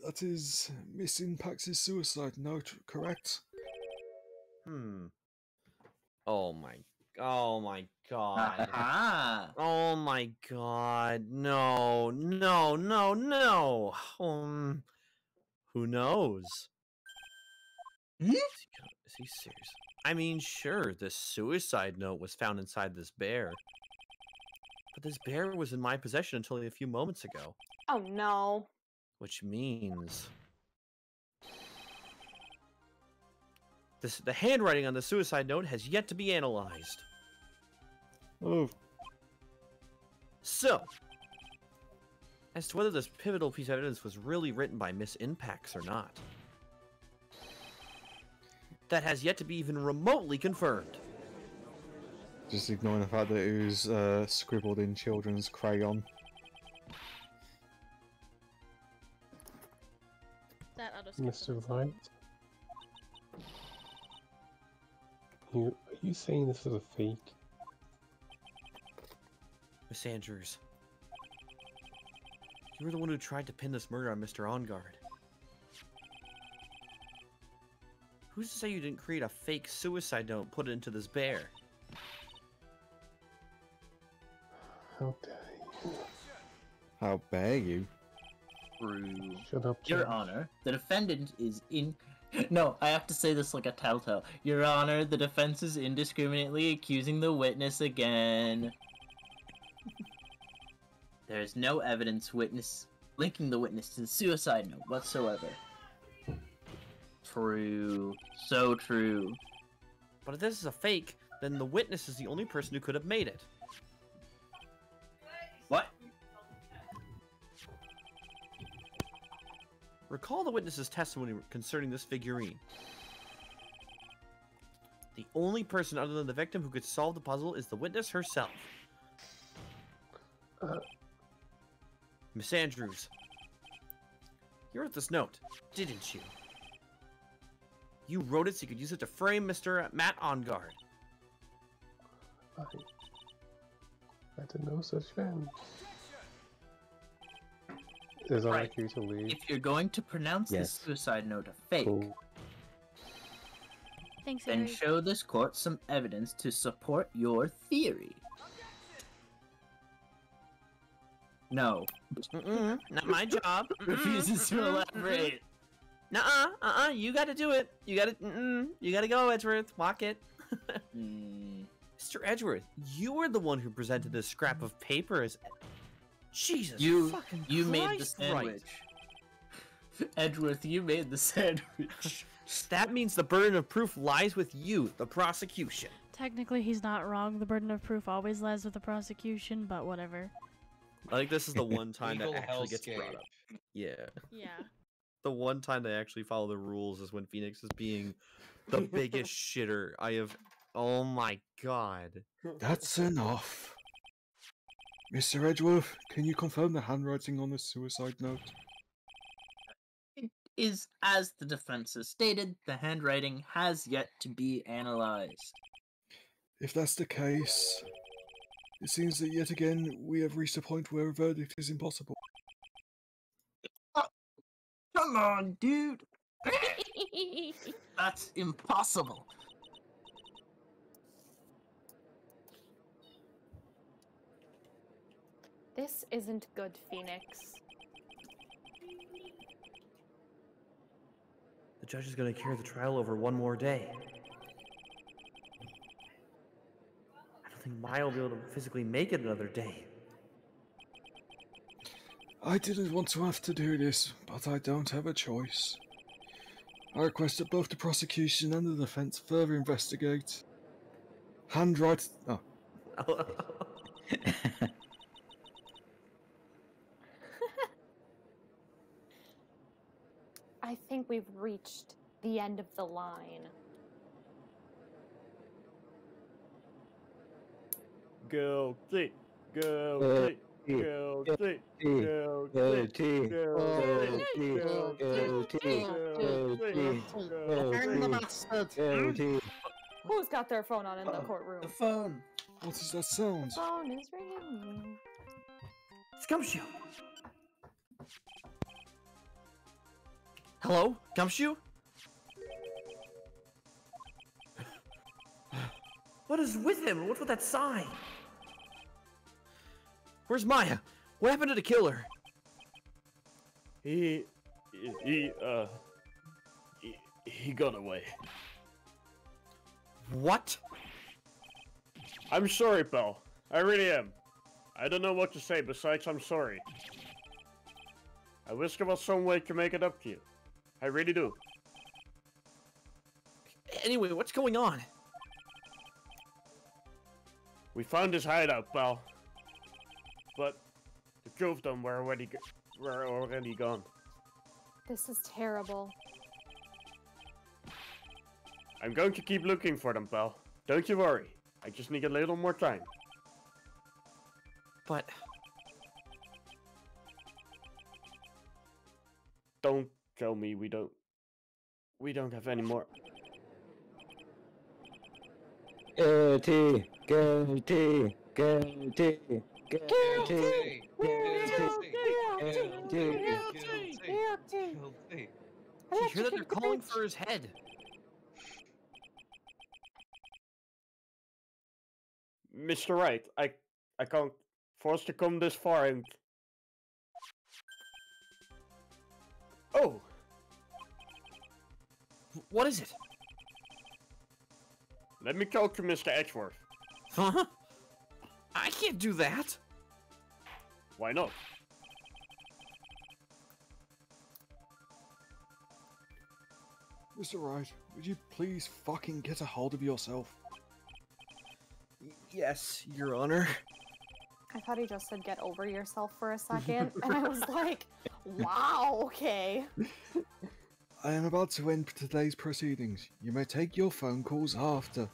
That is Miss Impax's suicide note, correct?
Oh my god.
Ah.
Oh my god. No. Who knows? Is he serious? I mean, sure, the suicide note was found inside this bear. But this bear was in my possession until a few moments ago.
Oh no.
Which means... the handwriting on the suicide note has yet to be analyzed.
Oh.
So, as to whether this pivotal piece of evidence was really written by Miss Impax or not, that has yet to be even remotely confirmed.
Just ignoring the fact that it was scribbled in children's crayon.
That
Mr. Wright? Are you saying this is a fake?
Miss Andrews, you were the one who tried to pin this murder on Mr. Engarde. Who's to say you didn't create a fake suicide note and put it into this bear?
How dare you?
How dare you?
True.
Shut up,
Your
Jack.
Honor, the defendant is in... No, I have to say this like a telltale. Your Honor, the defense is indiscriminately accusing the witness again. There is no evidence linking the witness to the suicide note whatsoever. True. So true.
But if this is a fake, then the witness is the only person who could have made it.
What?
Recall the witness's testimony concerning this figurine. The only person other than the victim who could solve the puzzle is the witness herself. Miss Andrews, you wrote this note, didn't you? You wrote it so you could use it to frame Mr. Matt Engarde.
I did no such thing. Is that like you to leave?
If you're going to pronounce
Yes.
this suicide note a fake,
Cool.
Thanks,
then
Harry.
show this court some evidence to support your theory. No.
Not my job.
Refuses to elaborate.
Nuh-uh, you gotta do it. You gotta go, Edgeworth. Walk it. Mr. Edgeworth, you were the one who presented this scrap of paper as... Jesus fucking
You made the
Christ,
sandwich. Edgeworth, you made the sandwich.
That means the burden of proof lies with you, the prosecution.
Technically, he's not wrong. The burden of proof always lies with the prosecution, but whatever.
I think this is the one time that
Legal
actually gets
hellscape.
brought up. Yeah.
Yeah.
The one time they actually follow the rules is when Phoenix is being the biggest shitter I have... Oh my god.
That's enough. Mr. Edgeworth, can you confirm the handwriting on the suicide note?
It is as the defense has stated, the handwriting has yet to be analyzed.
If that's the case, it seems that yet again we have reached a point where a verdict is impossible.
Come on, dude! That's impossible.
This isn't good, Phoenix.
The judge is going to carry the trial over one more day. I don't think Maya will be able to physically make it another day.
I didn't want to have to do this, but I don't have a choice. I request that both the prosecution and the defense further investigate.
I think we've reached the end of the line.
Guilty. Guilty. Guilty. Guilty.
Guilty.
Who's got their phone on in the courtroom?
The phone.
What is that sound?
The phone is ringing.
It's Gumshoe. Hello, Gumshoe? What is with him? What's with that sign? Where's Maya? What happened to the killer?
He got away.
What?
I'm sorry, pal. I really am. I don't know what to say besides I'm sorry. I wish there was some way to make it up to you. I really do.
Anyway, what's going on?
We found his hideout, pal. But the two of them were already gone.
This is terrible.
I'm going to keep looking for them, pal. Don't you worry. I just need a little more time.
But
don't tell me we don't have any more.
Guilty. Guilty. Guilty. Guilty.
did you hear that they're calling for his head?
Mr. Wright, I can't force to come this far and... Oh!
What is it?
Let me talk to Mr. Edgeworth.
Huh? I can't do that.
Why not?
Mr. Wright, would you please fucking get a hold of yourself?
Yes, Your Honor.
I thought he just said get over yourself for a second, and I was like, wow, okay.
I am about to end today's proceedings. You may take your phone calls after.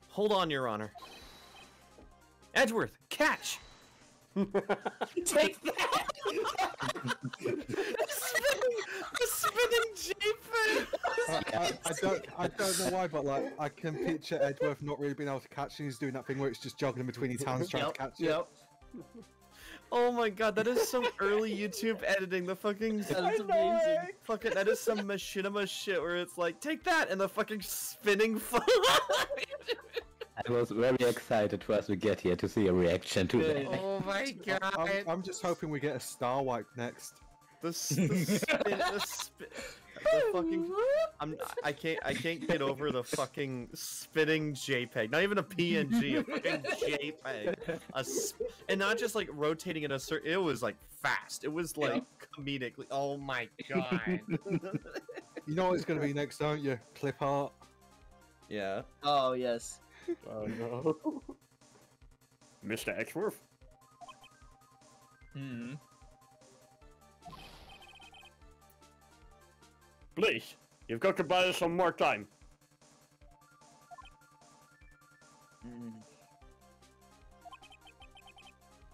Hold on, Your Honor. Edgeworth, catch! Take that! the spinning JPEG!
I don't know why, but like I can picture Edgeworth not really being able to catch, and he's doing that thing where it's just jogging between his hands trying to catch it.
Oh my god, that is some early YouTube editing. The fucking that is amazing. Fucking that is some machinima shit where it's like, take that, and the fucking spinning phone.
I was very excited for us to get here to see a reaction to that.
Oh my god!
I'm just hoping we get a star wipe next.
The fucking I can't get over the fucking spinning JPEG. Not even a PNG, a fucking JPEG. And not just like rotating in a certain. It was like fast. It was like comedically. Oh my god!
You know what it's gonna be next, don't you? Clip art.
Yeah.
Oh yes.
Oh no. Mr. Edgeworth? Please, you've got to buy us some more time.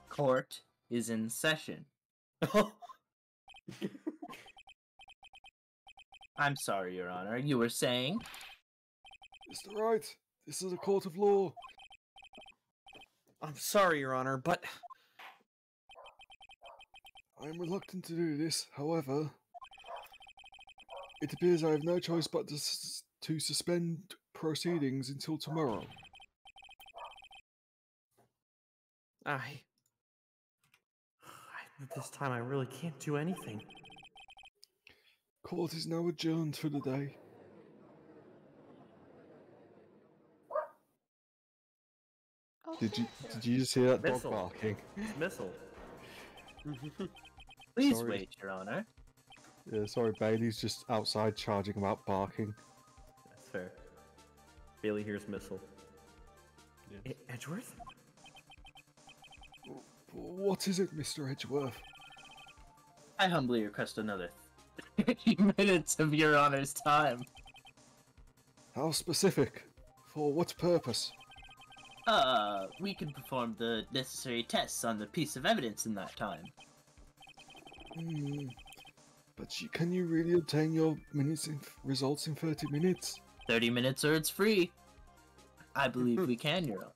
Court is in session. I'm sorry, Your Honor. You were saying?
Mr. Wright, this is a court of law.
I'm sorry, Your Honor, but
I am reluctant to do this. However, it appears I have no choice but to suspend proceedings until tomorrow.
This time I really can't do anything.
Court is now adjourned for the day.
Did you just hear that
Missile.
dog barking?
Missile.
Please
Sorry.
wait, Your Honor.
Yeah, sorry, Bailey's just outside charging about barking.
That's fair. Bailey hears missile. Edgeworth?
What is it, Mr. Edgeworth?
I humbly request another 30 minutes of Your Honor's time.
How specific? For what purpose?
We can perform the necessary tests on the piece of evidence in that time.
But can you really obtain your results in 30 minutes?
30 minutes or it's free. I believe we can, Your Honor.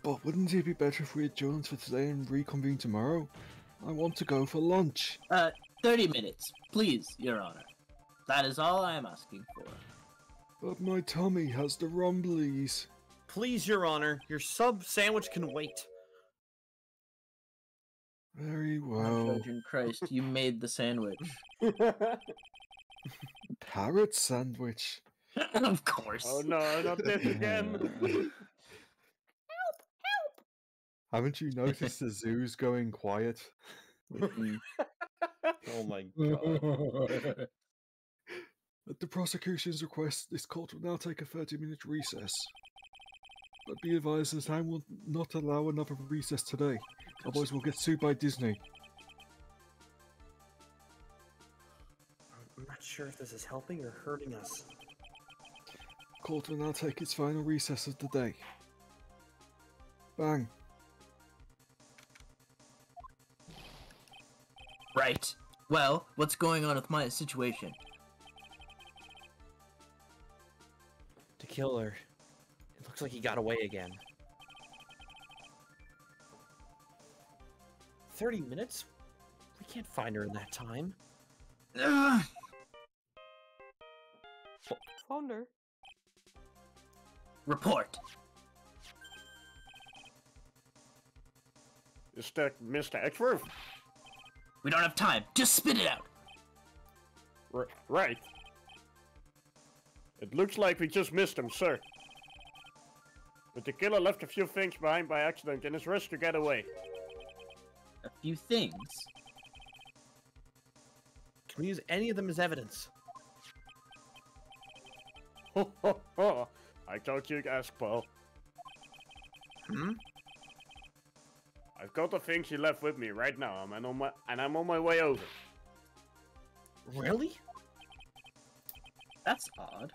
But wouldn't it be better if we adjourned for today and reconvene tomorrow? I want to go for lunch.
30 minutes, please, Your Honor. That is all I am asking for.
But my tummy has the rumblies.
Please, Your Honor, your sub sandwich can wait.
Very
Oh,
well.
Trojan Christ, you made the sandwich.
Carrot sandwich.
Of course.
Oh no, not this again.
Haven't you noticed the zoo's going quiet?
Oh my god.
At the prosecution's request, this court will now take a 30-minute recess. But be advised, the time will not allow another recess today. Otherwise, we'll get sued by Disney.
I'm not sure if this is helping or hurting us.
Court will now take its final recess of the day. Bang.
Right. Well, what's going on with my situation?
To kill her. It looks like he got away again. 30 minutes? We can't find her in that time.
Found her.
Report.
Is that Mr. Edgeworth?
We don't have time. Just spit it out.
Right. It looks like we just missed him, sir. But the killer left a few things behind by accident in his rush to get away.
A few things?
Can we use any of them as evidence?
Ho ho ho! I thought you'd ask, Paul. I've got the things he left with me right now, and I'm on my way over.
Really?
That's odd.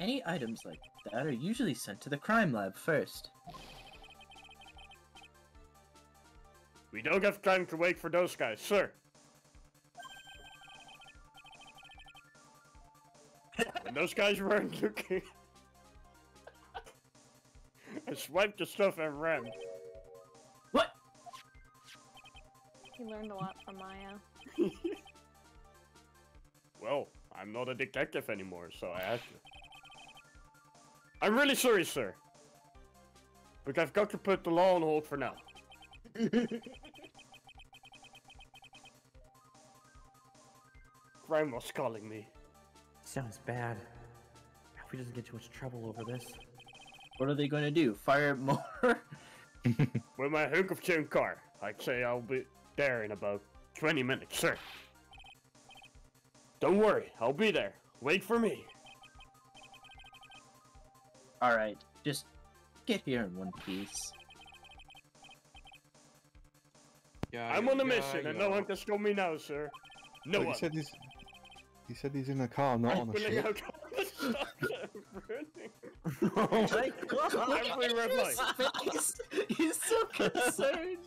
Any items like that are usually sent to the crime lab first.
We don't have time to wait for those guys, sir. When those guys weren't looking, I swiped the stuff and ran.
What?
He learned a lot from Maya.
Well, I'm not a detective anymore, so I had to. I'm really sorry, sir. But I've got to put the law on hold for now. Crime was calling me.
Sounds bad. I hope he doesn't get too much trouble over this.
What are they going to do? Fire more?
With my hunk of junk car. I'd say I'll be there in about 20 minutes, sir. Don't worry, I'll be there. Wait for me.
Alright, just get here in one piece.
I'm on a mission, and no one can stop me now, sir. No
But
one.
He said he's in a car, not on a
Pulling
ship.
out all the stuff and running.
Oh my god!
Every red light.
He's so concerned.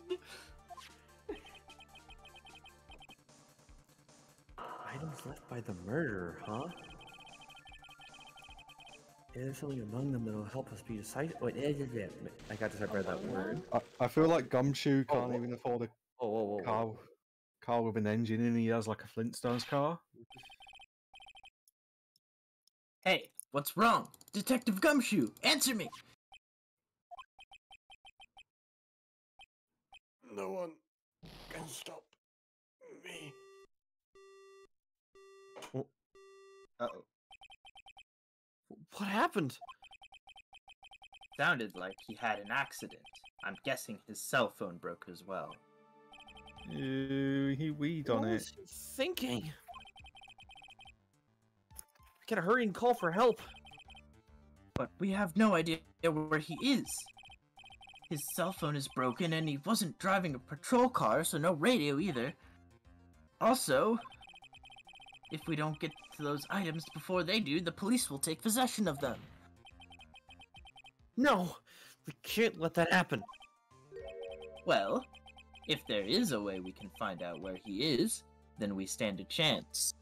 Items left by the murderer, huh? Is there something among them that'll help us be decisive? Wait, I got to separate that word.
I feel like Gumshoe can't even afford a
Whoa.
car with an engine in. He has like a Flintstones car.
Hey, what's wrong? Detective Gumshoe, answer me!
No one can stop me.
Uh-oh.
What happened?
Sounded like he had an accident. I'm guessing his cell phone broke as well.
He weed on
What
it.
was he thinking? We gotta hurry and call for help.
But we have no idea where he is. his cell phone is broken and he wasn't driving a patrol car, so no radio either. Also, if we don't get to those items before they do, the police will take possession of them.
No! We can't let that happen.
Well, if there is a way we can find out where he is, then we stand a chance.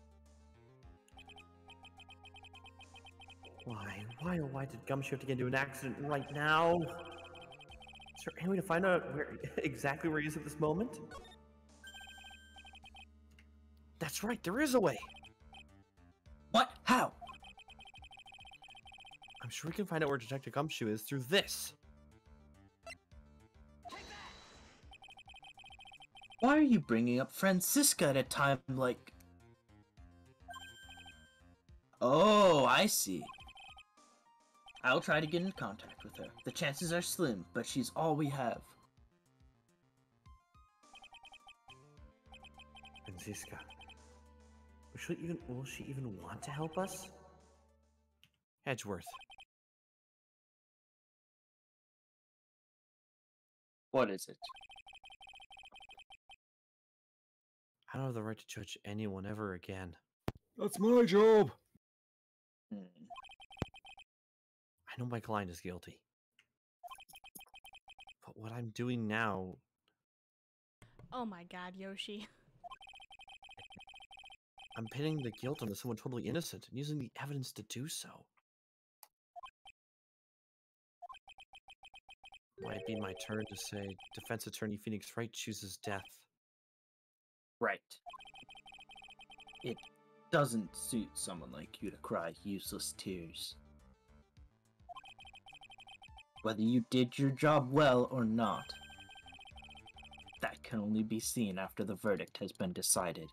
Why? Why did Gumshoe have to get into an accident right now? Is there any way to find out exactly where he is at this moment? That's right, there is a way.
What? How?
I'm sure we can find out where Detective Gumshoe is through this.
Why are you bringing up Francisca at a time like... Oh, I see. I'll try to get in contact with her. The chances are slim, but she's all we have.
Francisca. Will she even want to help us? Edgeworth.
What is it?
I don't have the right to judge anyone ever again.
That's my job.
Hmm.
I know my client is guilty. But what I'm doing now...
Oh my god, Yoshi.
I'm pinning the guilt onto someone totally innocent and using the evidence to do so. Might it be my turn to say Defense Attorney Phoenix Wright chooses death?
Right. It doesn't suit someone like you to cry useless tears. Whether you did your job well or not, that can only be seen after the verdict has been decided.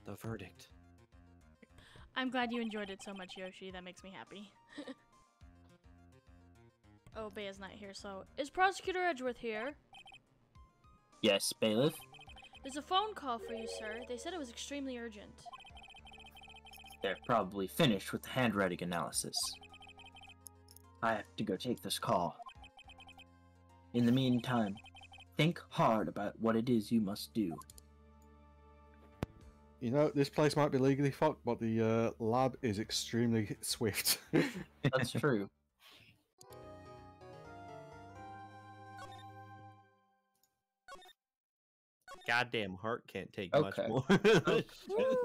The verdict.
I'm glad you enjoyed it so much, Yoshi. That makes me happy. Oh, Bea's not here, so... Is Prosecutor Edgeworth here?
Yes, bailiff?
There's a phone call for you, sir. They said it was extremely urgent.
They're probably finished with the handwriting analysis. I have to go take this call. In the meantime, think hard about what it is you must do.
You know, this place might be legally fucked, but the lab is extremely swift.
That's true.
Goddamn heart can't take
Okay.
much more.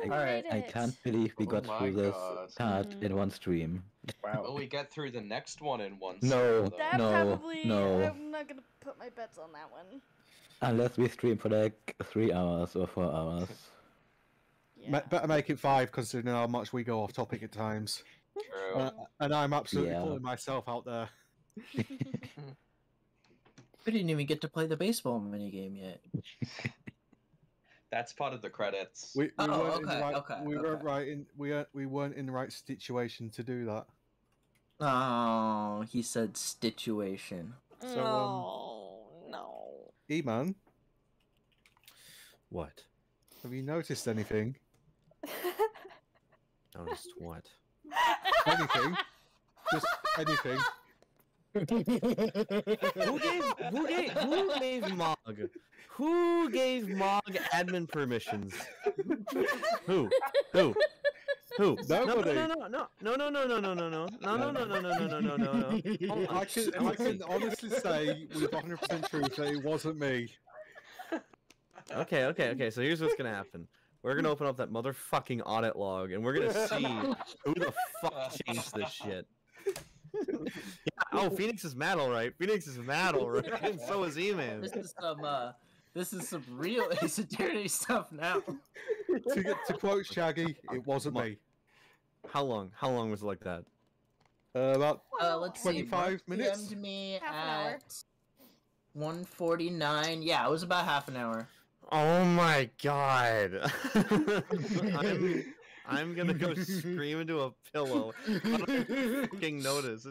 Alright, I can't believe we got
my
through this
God.
part in one stream.
Will we get through the next one in one
No,
stream, though?
That
no,
probably...
no.
I'm not gonna put my bets on that one.
Unless we stream for like 3 hours or 4 hours.
Better make it 5, considering how much we go off topic at times.
True.
And I'm absolutely
Yeah.
pulling myself out there.
We didn't even get to play the baseball minigame yet.
That's part of the credits.
We
Oh,
weren't in the
okay,
right,
okay,
we
okay.
weren't right in we weren't in the right situation to do that.
Oh, he said situation.
So
no.
E-Man,
What?
have you noticed anything?
Noticed what?
Anything? Just anything?
Who gave Mog admin permissions? Who? Who?
Nobody.
No.
I can honestly say with 100% truth that it wasn't me.
Okay. So here's what's gonna happen. We're gonna open up that motherfucking audit log, and we're gonna see who the fuck changed this shit. Yeah, oh, Phoenix is mad, all right. And so is E-Man.
This is some real insecurity stuff now.
To quote Shaggy, it wasn't me.
How long was it like that?
About
Let's
25
see.
minutes.
DM'd me
Half an hour.
at 1:49. Yeah, it was about half an hour.
Oh my god. I'm gonna go scream into a pillow. I don't fucking notice.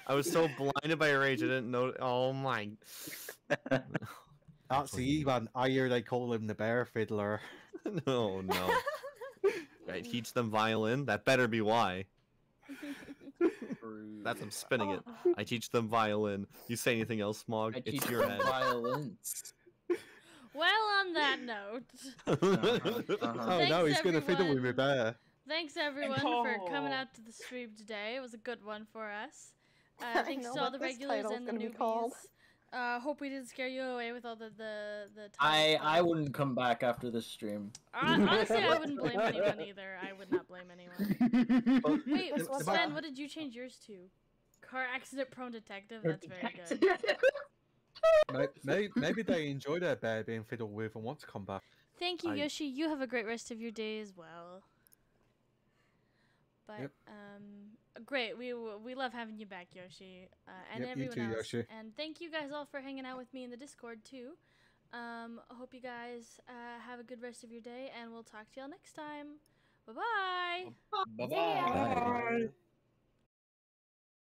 I was so blinded by rage I didn't know. Oh my.
That's the E-Man. I hear they call him the bear fiddler.
No. Right, teach them violin. That better be why.
That's I'm spinning it. I teach them violin. You say anything else, Smog?
I
It's
teach
your
them
head.
violence.
Well, on that note,
Oh
Thanks,
no, he's gonna fiddle with me
everyone.
bear.
thanks everyone for coming out to the stream today. It was a good one for us.
I
Thanks
know
to all
what
the
this
regulars
title's
and the
gonna be
newbies.
called.
Hope we didn't scare you away with all the
I
title
wouldn't come back after this stream.
Honestly, I wouldn't blame anyone either. I would not blame anyone. Wait,
This was
Sven,
a-
what did you change yours to? Car accident prone detective. That's very good.
Maybe they enjoy their bear being fiddled with and want to come back.
Thank you, Yoshi. You have a great rest of your day as well. But
Yep.
great. We love having you back, Yoshi, and
Yep, you
everyone
too,
else.
Yoshi.
And thank you guys all for hanging out with me in the Discord too. I hope you guys have a good rest of your day, and we'll talk to y'all next time. Bye-bye.
Bye.